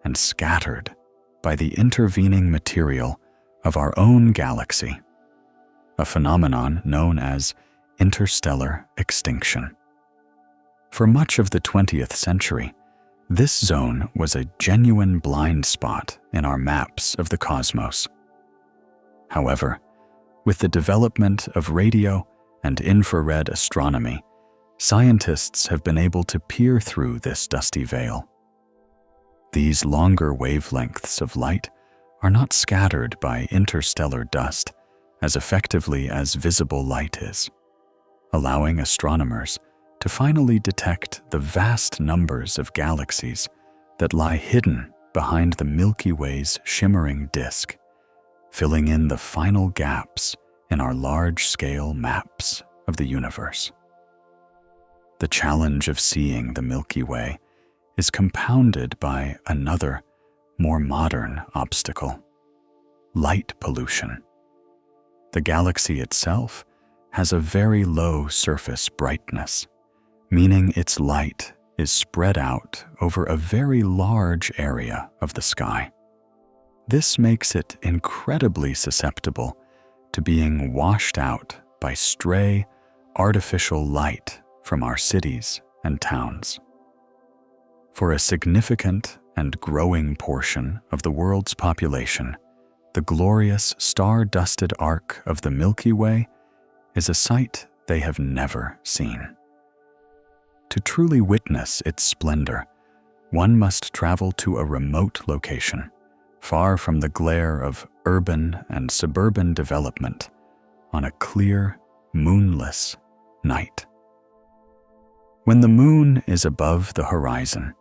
and scattered by the intervening material of our own galaxy, a phenomenon known as interstellar extinction. For much of the 20th century, this zone was a genuine blind spot in our maps of the cosmos. However, with the development of radio and infrared astronomy, scientists have been able to peer through this dusty veil. These longer wavelengths of light are not scattered by interstellar dust as effectively as visible light is, allowing astronomers to finally detect the vast numbers of galaxies that lie hidden behind the Milky Way's shimmering disk, filling in the final gaps in our large-scale maps of the universe. The challenge of seeing the Milky Way is compounded by another, more modern obstacle: light pollution. The galaxy itself has a very low surface brightness, meaning its light is spread out over a very large area of the sky. This makes it incredibly susceptible to being washed out by stray, artificial light from our cities and towns. For a significant and growing portion of the world's population, the glorious star-dusted arc of the Milky Way is a sight they have never seen. To truly witness its splendor, one must travel to a remote location, far from the glare of urban and suburban development, on a clear, moonless night. When the moon is above the horizon,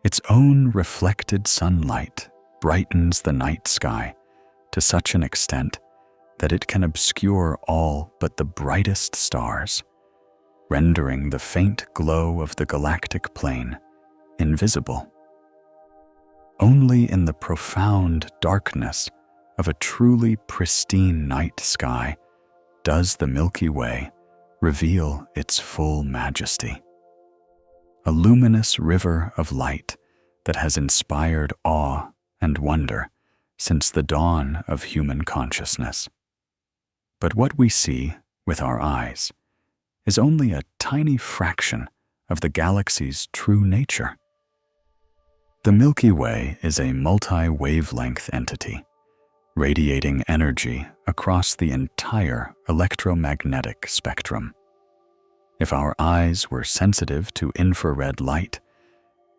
its own reflected sunlight brightens the night sky to such an extent that it can obscure all but the brightest stars, rendering the faint glow of the galactic plane invisible. Only in the profound darkness of a truly pristine night sky does the Milky Way reveal its full majesty. A luminous river of light that has inspired awe and wonder since the dawn of human consciousness. But what we see with our eyes is only a tiny fraction of the galaxy's true nature. The Milky Way is a multi-wavelength entity, radiating energy across the entire electromagnetic spectrum. If our eyes were sensitive to infrared light,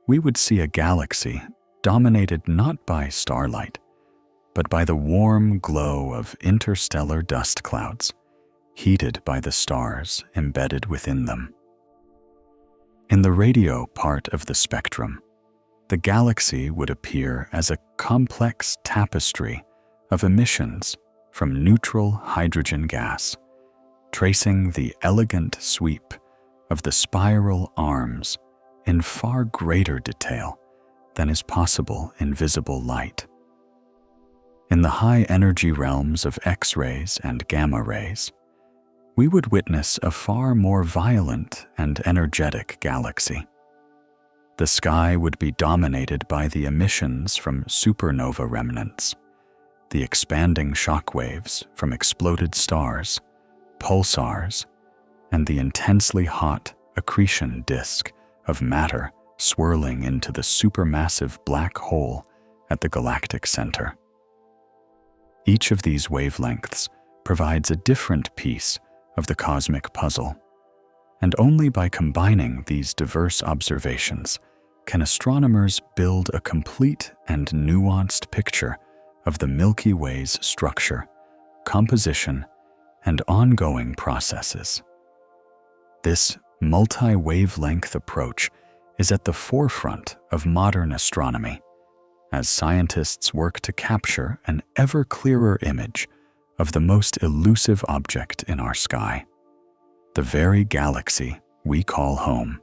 we would see a galaxy dominated not by starlight, but by the warm glow of interstellar dust clouds, heated by the stars embedded within them. In the radio part of the spectrum, the galaxy would appear as a complex tapestry of emissions from neutral hydrogen gas, tracing the elegant sweep of the spiral arms in far greater detail than is possible in visible light. In the high-energy realms of X-rays and gamma rays, we would witness a far more violent and energetic galaxy. The sky would be dominated by the emissions from supernova remnants, the expanding shock waves from exploded stars, pulsars, and the intensely hot accretion disk of matter swirling into the supermassive black hole at the galactic center. Each of these wavelengths provides a different piece of the cosmic puzzle, and only by combining these diverse observations can astronomers build a complete and nuanced picture of the Milky Way's structure, composition, and ongoing processes. This multi-wavelength approach is at the forefront of modern astronomy, as scientists work to capture an ever clearer image of the most elusive object in our sky, the very galaxy we call home.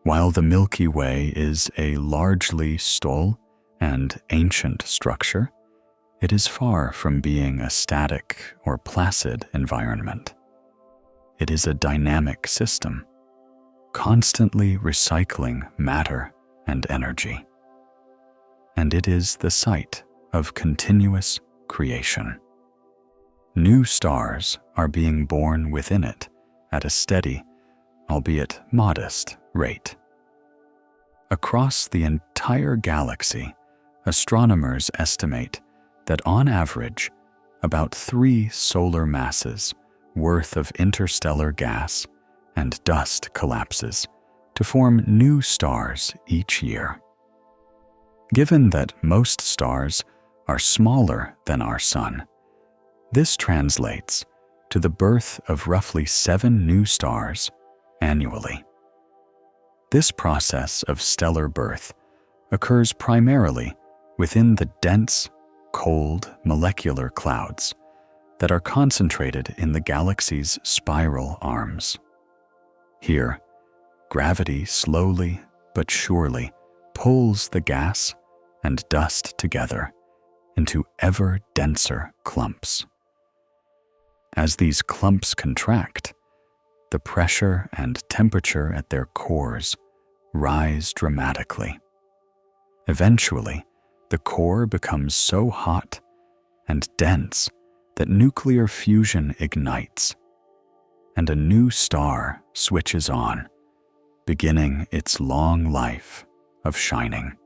While the Milky Way is a largely stole and ancient structure, it is far from being a static or placid environment. It is a dynamic system, constantly recycling matter and energy. And it is the site of continuous creation. New stars are being born within it at a steady, albeit modest, rate. Across the entire galaxy, astronomers estimate that on average, about 3 solar masses worth of interstellar gas and dust collapses to form new stars each year. Given that most stars are smaller than our Sun, this translates to the birth of roughly 7 new stars annually. This process of stellar birth occurs primarily within the dense, cold molecular clouds that are concentrated in the galaxy's spiral arms. Here, gravity slowly but surely pulls the gas and dust together into ever denser clumps. As these clumps contract, the pressure and temperature at their cores rise dramatically. Eventually, the core becomes so hot and dense that nuclear fusion ignites, and a new star switches on, beginning its long life of shining.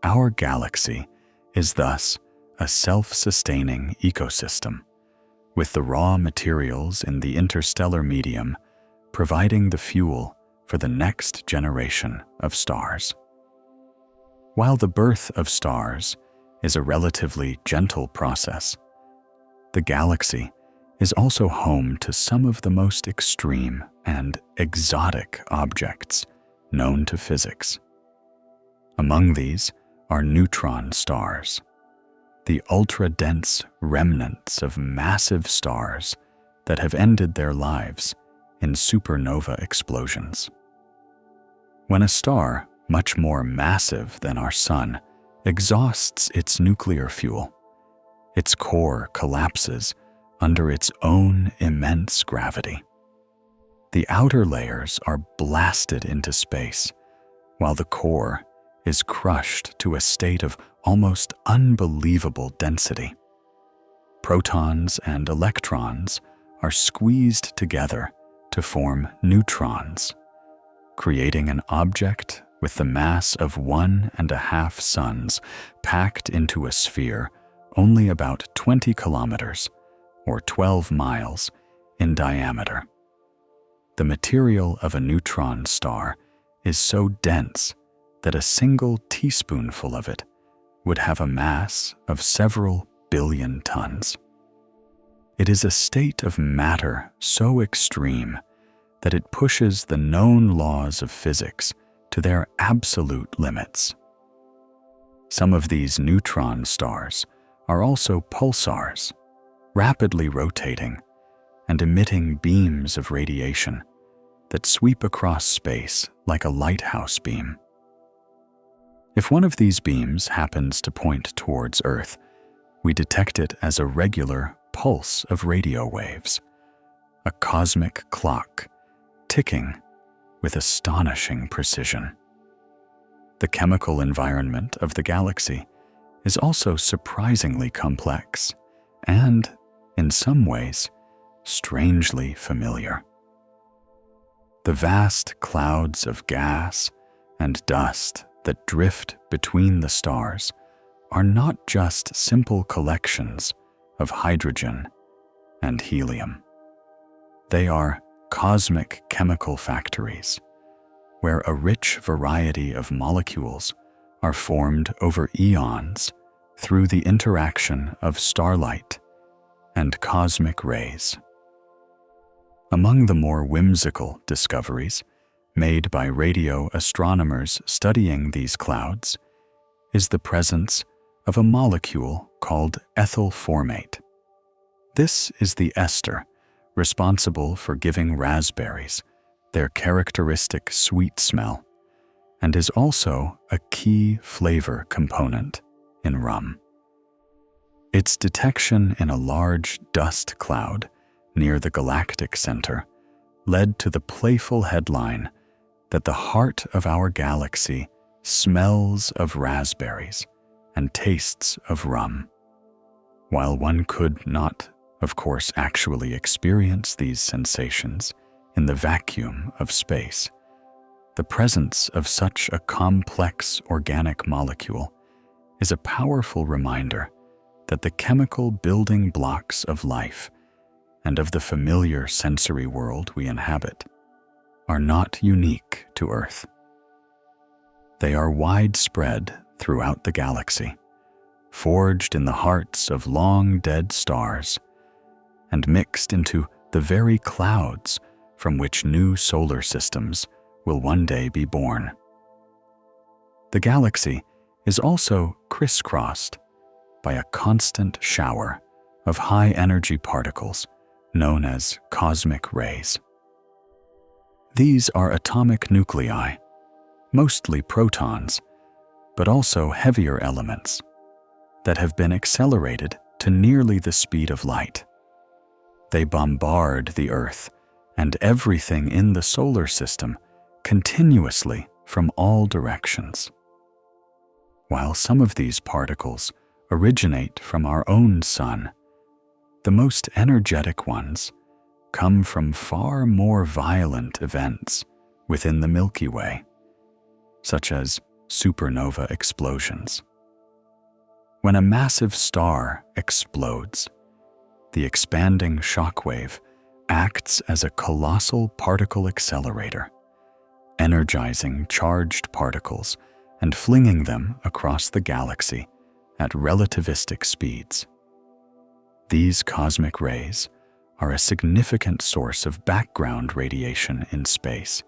Our galaxy is thus a self-sustaining ecosystem, with the raw materials in the interstellar medium providing the fuel for the next generation of stars. While the birth of stars is a relatively gentle process, the galaxy is also home to some of the most extreme and exotic objects known to physics. Among these are neutron stars, the ultra-dense remnants of massive stars that have ended their lives in supernova explosions. When a star much more massive than our Sun exhausts its nuclear fuel, its core collapses under its own immense gravity. The outer layers are blasted into space, while the core is crushed to a state of almost unbelievable density. Protons and electrons are squeezed together to form neutrons, creating an object with the mass of 1.5 suns packed into a sphere only about 20 kilometers or 12 miles in diameter. The material of a neutron star is so dense that a single teaspoonful of it would have a mass of several billion tons. It is a state of matter so extreme that it pushes the known laws of physics to their absolute limits. Some of these neutron stars are also pulsars, rapidly rotating and emitting beams of radiation that sweep across space like a lighthouse beam. If one of these beams happens to point towards Earth, we detect it as a regular pulse of radio waves, a cosmic clock ticking with astonishing precision. The chemical environment of the galaxy is also surprisingly complex and, in some ways, strangely familiar. The vast clouds of gas and dust that drift between the stars are not just simple collections of hydrogen and helium. They are cosmic chemical factories, where a rich variety of molecules are formed over eons through the interaction of starlight and cosmic rays. Among the more whimsical discoveries made by radio astronomers studying these clouds is the presence of a molecule called ethyl formate. This is the ester responsible for giving raspberries their characteristic sweet smell, and is also a key flavor component in rum. Its detection in a large dust cloud near the galactic center led to the playful headline that the heart of our galaxy smells of raspberries and tastes of rum. While one could not, of course, actually experience these sensations in the vacuum of space, the presence of such a complex organic molecule is a powerful reminder that the chemical building blocks of life and of the familiar sensory world we inhabit are not unique to Earth. They are widespread throughout the galaxy, forged in the hearts of long-dead stars, and mixed into the very clouds from which new solar systems will one day be born. The galaxy is also crisscrossed by a constant shower of high-energy particles known as cosmic rays. These are atomic nuclei, mostly protons, but also heavier elements, that have been accelerated to nearly the speed of light. They bombard the Earth and everything in the solar system continuously from all directions. While some of these particles originate from our own sun, the most energetic ones come from far more violent events within the Milky Way, such as supernova explosions. When a massive star explodes, the expanding shockwave acts as a colossal particle accelerator, energizing charged particles and flinging them across the galaxy at relativistic speeds. These cosmic rays are a significant source of background radiation in space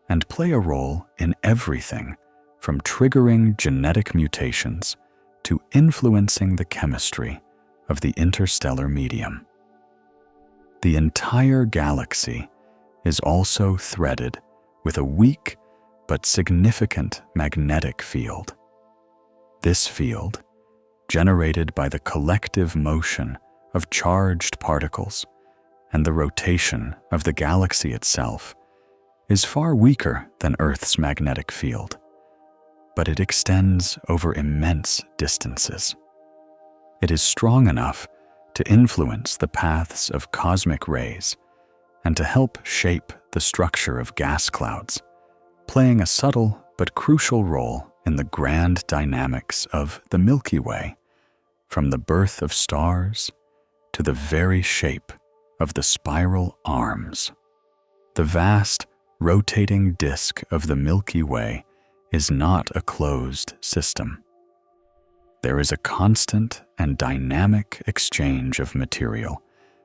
and play a role in everything from triggering genetic mutations to influencing the chemistry of the interstellar medium. The entire galaxy is also threaded with a weak but significant magnetic field. This field, generated by the collective motion of charged particles and the rotation of the galaxy itself, is far weaker than Earth's magnetic field, but it extends over immense distances. It is strong enough to influence the paths of cosmic rays and to help shape the structure of gas clouds, playing a subtle but crucial role in the grand dynamics of the Milky Way, from the birth of stars to the very shape of the spiral arms. The vast, rotating disk of the Milky Way is not a closed system. There is a constant and dynamic exchange of material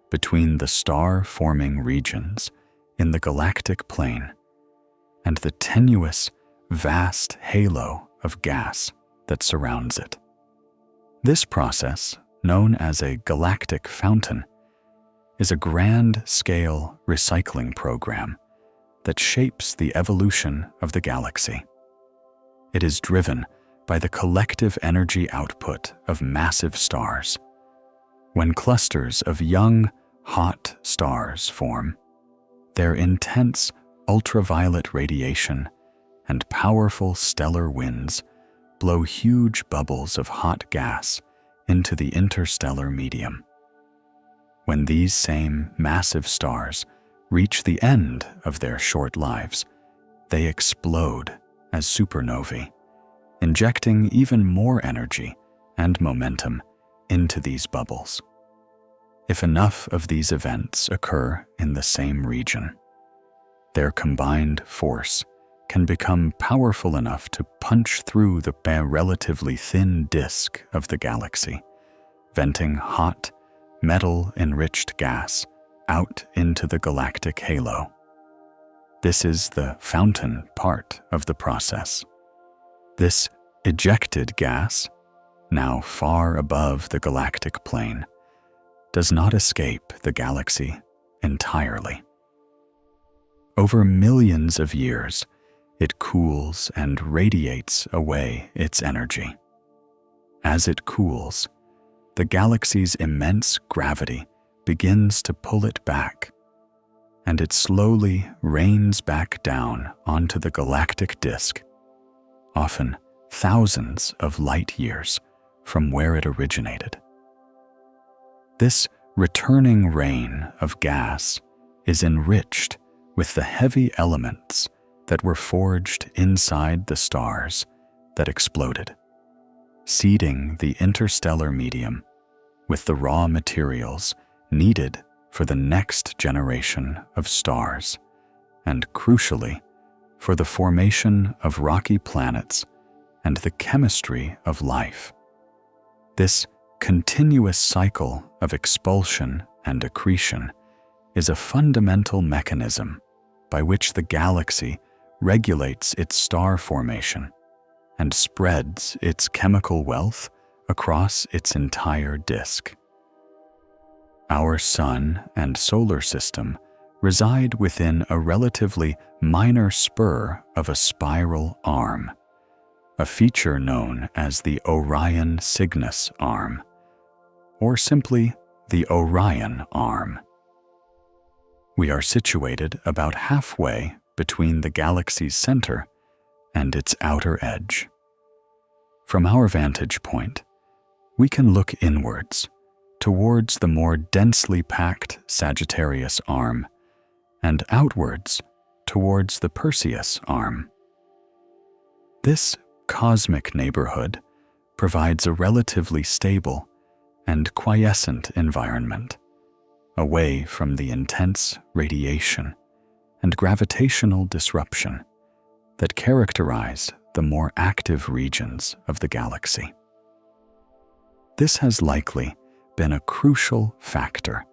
between the star-forming regions in the galactic plane and the tenuous, vast halo of gas that surrounds it. This process, known as a galactic fountain, is a grand-scale recycling program that shapes the evolution of the galaxy. It is driven by the collective energy output of massive stars. When clusters of young, hot stars form, their intense ultraviolet radiation and powerful stellar winds blow huge bubbles of hot gas into the interstellar medium. When these same massive stars reach the end of their short lives, they explode as supernovae, injecting even more energy and momentum into these bubbles. If enough of these events occur in the same region, their combined force can become powerful enough to punch through the relatively thin disk of the galaxy, venting hot, metal-enriched gas out into the galactic halo. This is the fountain part of the process. This ejected gas, now far above the galactic plane, does not escape the galaxy entirely. Over millions of years, it cools and radiates away its energy. As it cools, the galaxy's immense gravity begins to pull it back, and it slowly rains back down onto the galactic disk, often thousands of light years from where it originated. This returning rain of gas is enriched with the heavy elements that were forged inside the stars that exploded, seeding the interstellar medium with the raw materials needed for the next generation of stars, and crucially, for the formation of rocky planets and the chemistry of life. This continuous cycle of expulsion and accretion is a fundamental mechanism by which the galaxy regulates its star formation and spreads its chemical wealth across its entire disk. Our Sun and solar system reside within a relatively minor spur of a spiral arm, a feature known as the Orion Cygnus arm, or simply the Orion arm. We are situated about halfway between the galaxy's center and its outer edge. From our vantage point, we can look inwards towards the more densely packed Sagittarius arm and outwards towards the Perseus arm. This cosmic neighborhood provides a relatively stable and quiescent environment, away from the intense radiation and gravitational disruption that characterize the more active regions of the galaxy. This has likely been a crucial factor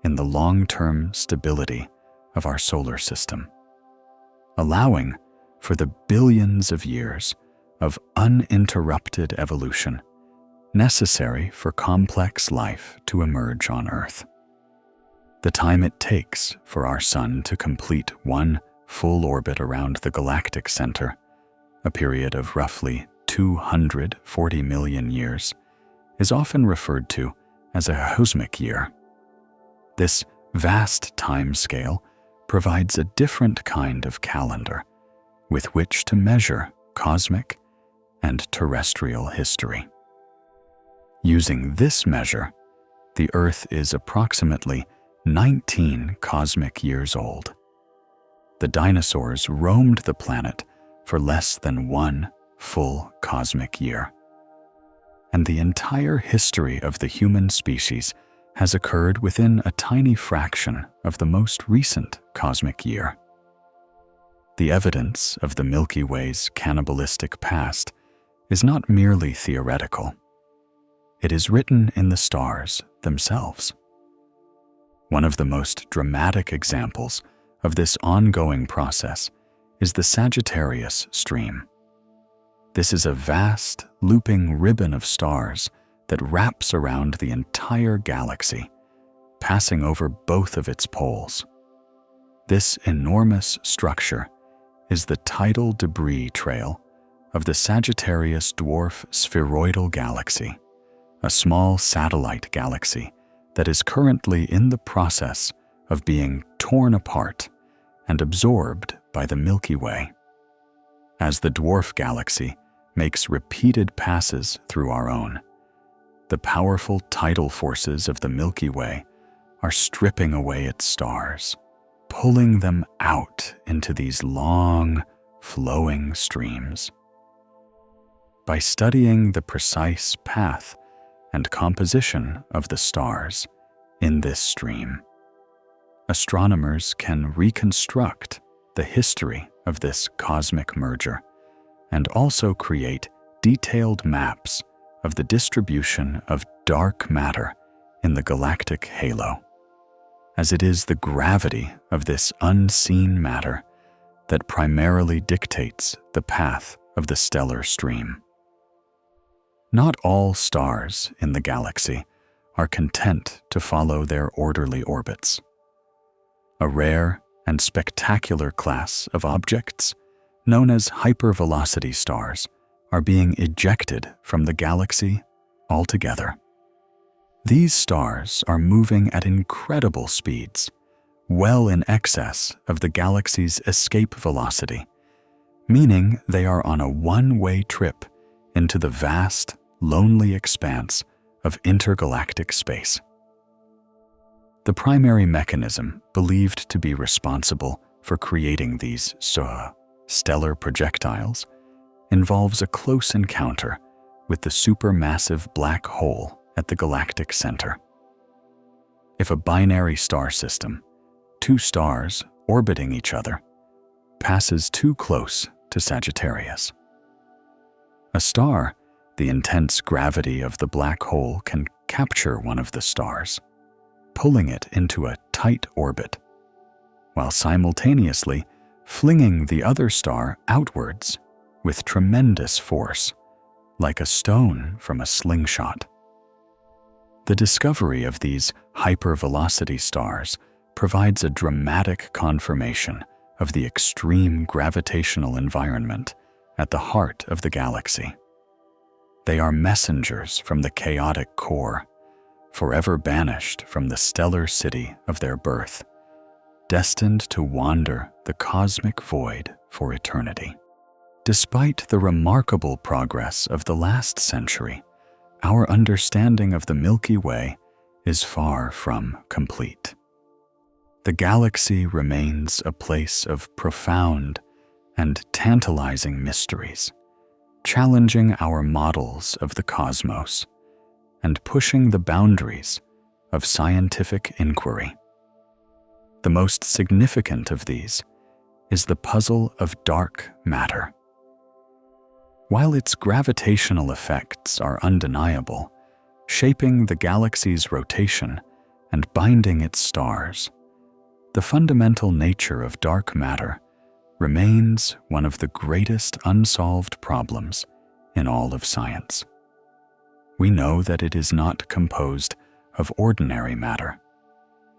in the long-term stability of our solar system, allowing for the billions of years of uninterrupted evolution necessary for complex life to emerge on Earth. The time it takes for our Sun to complete one full orbit around the galactic center, a period of roughly 240 million years, is often referred to as a cosmic year. This vast time scale provides a different kind of calendar with which to measure cosmic and terrestrial history. Using this measure, the Earth is approximately 19 cosmic years old. The dinosaurs roamed the planet for less than one full cosmic year. And the entire history of the human species has occurred within a tiny fraction of the most recent cosmic year. The evidence of the Milky Way's cannibalistic past is not merely theoretical. It is written in the stars themselves. One of the most dramatic examples of this ongoing process is the Sagittarius stream. This is a vast, looping ribbon of stars that wraps around the entire galaxy, passing over both of its poles. This enormous structure is the tidal debris trail of the Sagittarius dwarf spheroidal galaxy, a small satellite galaxy that is currently in the process of being torn apart and absorbed by the Milky Way. As the dwarf galaxy makes repeated passes through our own, the powerful tidal forces of the Milky Way are stripping away its stars, pulling them out into these long, flowing streams. By studying the precise path and composition of the stars in this stream, astronomers can reconstruct the history of this cosmic merger and also create detailed maps of the distribution of dark matter in the galactic halo, as it is the gravity of this unseen matter that primarily dictates the path of the stellar stream. Not all stars in the galaxy are content to follow their orderly orbits. A rare and spectacular class of objects, known as hypervelocity stars, are being ejected from the galaxy altogether. These stars are moving at incredible speeds, well in excess of the galaxy's escape velocity, meaning they are on a one-way trip into the vast, lonely expanse of intergalactic space. The primary mechanism believed to be responsible for creating these stellar projectiles involves a close encounter with the supermassive black hole at the galactic center. If a binary star system, two stars orbiting each other, passes too close to Sagittarius, a star, the intense gravity of the black hole can capture one of the stars, pulling it into a tight orbit, while simultaneously flinging the other star outwards with tremendous force, like a stone from a slingshot. The discovery of these hypervelocity stars provides a dramatic confirmation of the extreme gravitational environment at the heart of the galaxy. They are messengers from the chaotic core, forever banished from the stellar city of their birth, destined to wander the cosmic void for eternity. Despite the remarkable progress of the last century, our understanding of the Milky Way is far from complete. The galaxy remains a place of profound and tantalizing mysteries, challenging our models of the cosmos and pushing the boundaries of scientific inquiry. The most significant of these is the puzzle of dark matter. While its gravitational effects are undeniable, shaping the galaxy's rotation and binding its stars, the fundamental nature of dark matter remains one of the greatest unsolved problems in all of science. We know that it is not composed of ordinary matter.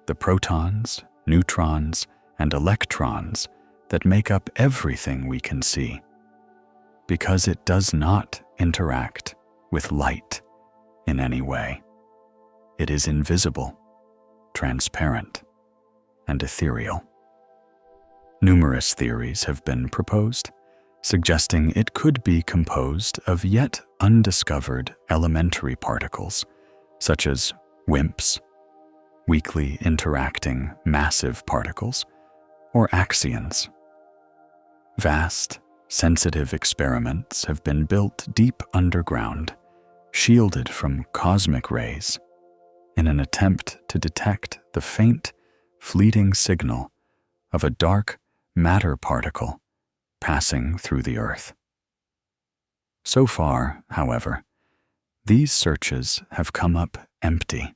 The protons, neutrons, and electrons that make up everything we can see, because it does not interact with light in any way. It is invisible, transparent, and ethereal. Numerous theories have been proposed, suggesting it could be composed of yet undiscovered elementary particles, such as WIMPs, weakly interacting massive particles, or axions. Vast, sensitive experiments have been built deep underground, shielded from cosmic rays, in an attempt to detect the faint, fleeting signal of a dark matter particle passing through the Earth. So far, however, these searches have come up empty,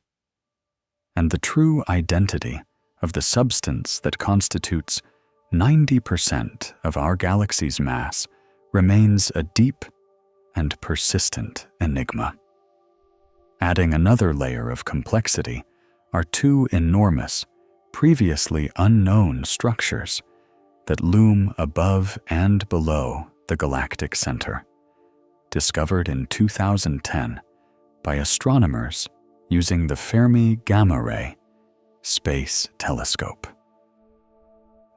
and the true identity of the substance that constitutes 90% of our galaxy's mass remains a deep and persistent enigma. Adding another layer of complexity are two enormous, previously unknown structures that loom above and below the galactic center, discovered in 2010 by astronomers using the Fermi Gamma Ray Space Telescope.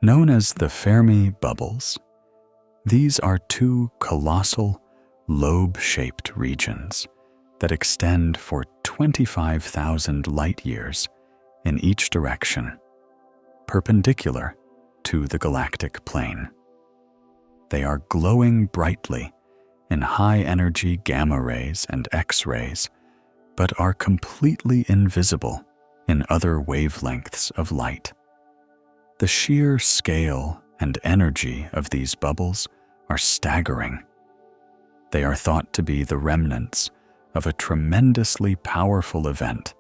Known as the Fermi bubbles, these are two colossal, lobe-shaped regions that extend for 25,000 light-years in each direction, perpendicular to the galactic plane. They are glowing brightly in high-energy gamma rays and X-rays, but are completely invisible in other wavelengths of light. The sheer scale and energy of these bubbles are staggering. They are thought to be the remnants of a tremendously powerful event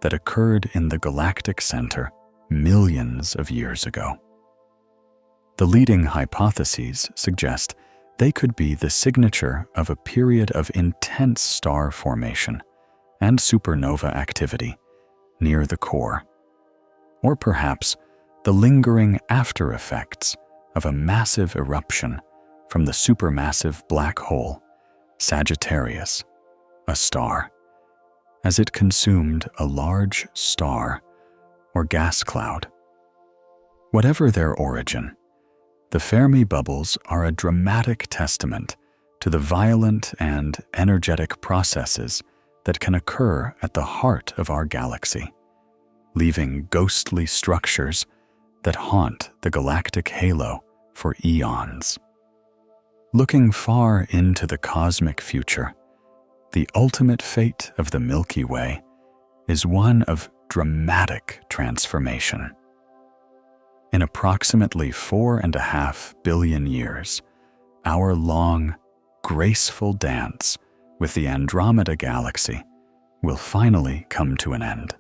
that occurred in the galactic center millions of years ago. The leading hypotheses suggest they could be the signature of a period of intense star formation and supernova activity near the core, or perhaps the lingering after effects of a massive eruption from the supermassive black hole Sagittarius, a star, as it consumed a large star or gas cloud. Whatever their origin, the Fermi bubbles are a dramatic testament to the violent and energetic processes that can occur at the heart of our galaxy, leaving ghostly structures that haunt the galactic halo for eons. Looking far into the cosmic future, the ultimate fate of the Milky Way is one of dramatic transformation. In approximately 4.5 billion years, our long, graceful dance with the Andromeda galaxy will finally come to an end.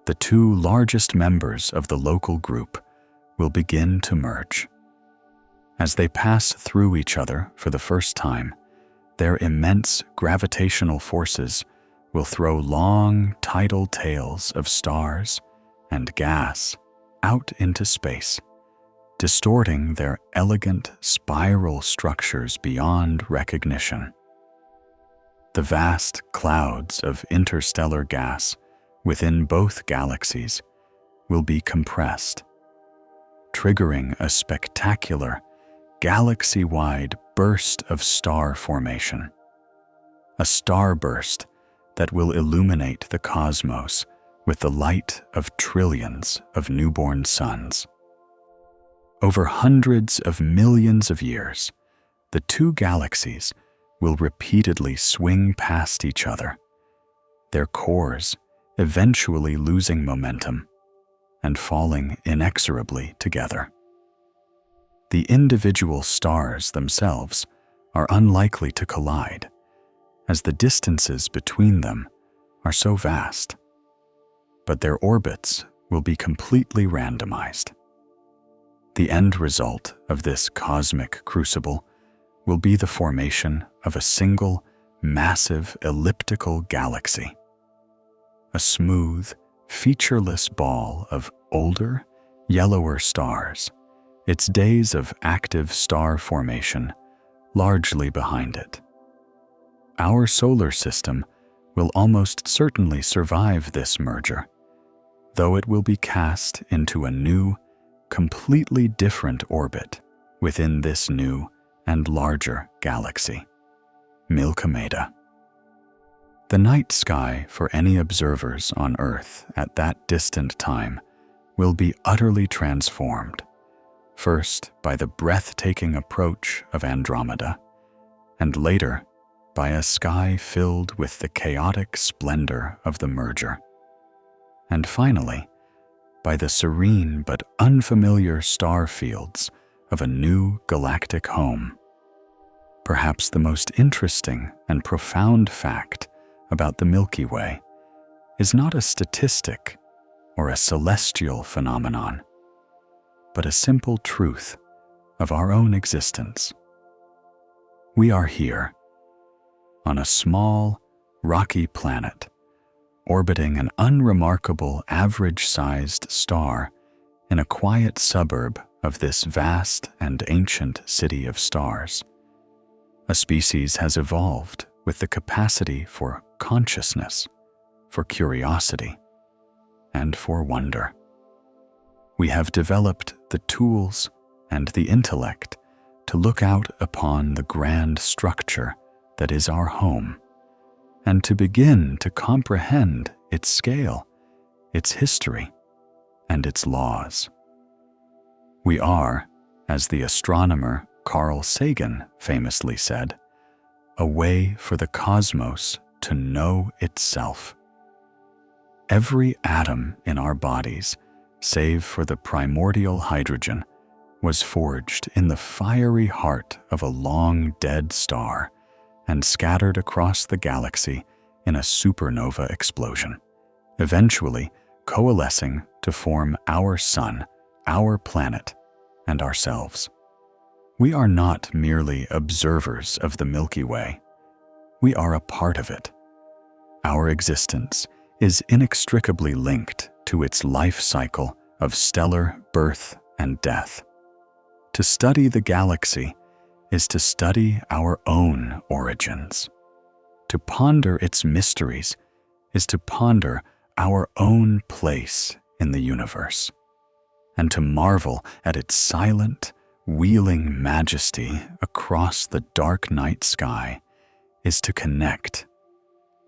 The two largest members of the local group will begin to merge. As they pass through each other for the first time, their immense gravitational forces will throw long tidal tails of stars and gas out into space, distorting their elegant spiral structures beyond recognition. The vast clouds of interstellar gas within both galaxies will be compressed, triggering a spectacular, galaxy-wide burst of star formation. A starburst that will illuminate the cosmos with the light of trillions of newborn suns. Over hundreds of millions of years, the two galaxies will repeatedly swing past each other, their cores eventually losing momentum and falling inexorably together. The individual stars themselves are unlikely to collide, as the distances between them are so vast, but their orbits will be completely randomized. The end result of this cosmic crucible will be the formation of a single, massive elliptical galaxy, a smooth, featureless ball of older, yellower stars, its days of active star formation largely behind it. Our solar system will almost certainly survive this merger, though it will be cast into a new, completely different orbit within this new and larger galaxy, Milky. The night sky for any observers on Earth at that distant time will be utterly transformed, first by the breathtaking approach of Andromeda, and later by a sky filled with the chaotic splendor of the merger, and finally by the serene but unfamiliar star fields of a new galactic home. Perhaps the most interesting and profound fact about the Milky Way is not a statistic or a celestial phenomenon, but a simple truth of our own existence. We are here, on a small, rocky planet, orbiting an unremarkable average-sized star in a quiet suburb of this vast and ancient city of stars. A species has evolved with the capacity for consciousness, for curiosity, and for wonder. We have developed the tools and the intellect to look out upon the grand structure that is our home, and to begin to comprehend its scale, its history, and its laws. We are, as the astronomer Carl Sagan famously said, a way for the cosmos to know itself. Every atom in our bodies, save for the primordial hydrogen, was forged in the fiery heart of a long-dead star and scattered across the galaxy in a supernova explosion, eventually coalescing to form our sun, our planet, and ourselves. We are not merely observers of the Milky Way. We are a part of it. Our existence is inextricably linked to its life cycle of stellar birth and death. To study the galaxy is to study our own origins. To ponder its mysteries is to ponder our own place in the universe. And to marvel at its silent, wheeling majesty across the dark night sky is to connect,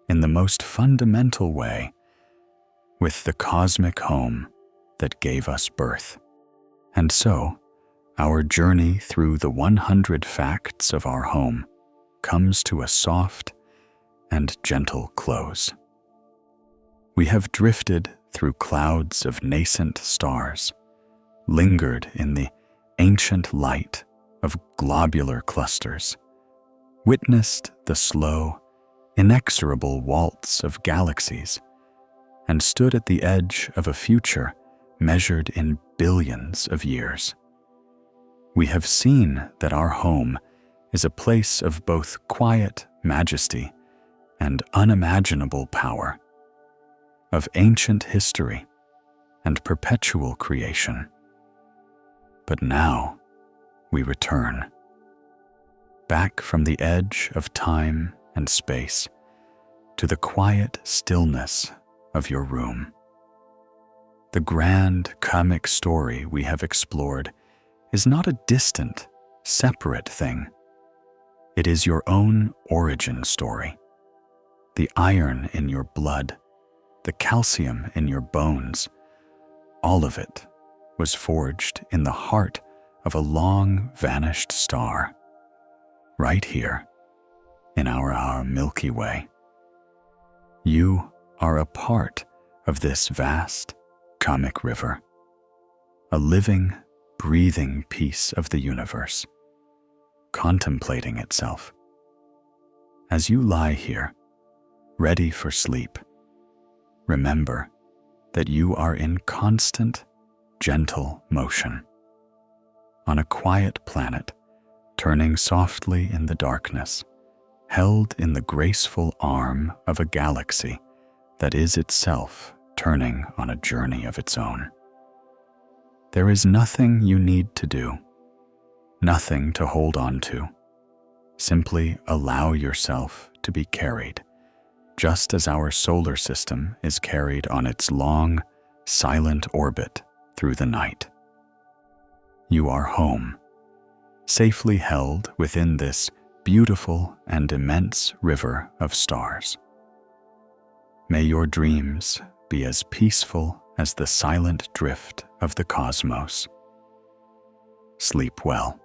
in the most fundamental way, with the cosmic home that gave us birth. And so, our journey through the 100 facts of our home comes to a soft and gentle close. We have drifted through clouds of nascent stars, lingered in the ancient light of globular clusters, witnessed the slow, inexorable waltz of galaxies, and stood at the edge of a future measured in billions of years. We have seen that our home is a place of both quiet majesty and unimaginable power, of ancient history and perpetual creation. But now we return, back from the edge of time and space to the quiet stillness of your room. The grand comic story we have explored is not a distant, separate thing. It is your own origin story. The iron in your blood, the calcium in your bones, all of it was forged in the heart of a long-vanished star. right here in our Milky Way. You are a part of this vast cosmic river, a living, breathing piece of the universe, contemplating itself. As you lie here, ready for sleep, remember that you are in constant, gentle motion. On a quiet planet, turning softly in the darkness, held in the graceful arm of a galaxy that is itself turning on a journey of its own. There is nothing you need to do, nothing to hold on to. Simply allow yourself to be carried, just as our solar system is carried on its long, silent orbit through the night. You are home, safely held within this beautiful and immense river of stars. May your dreams be as peaceful as the silent drift of the cosmos. Sleep well.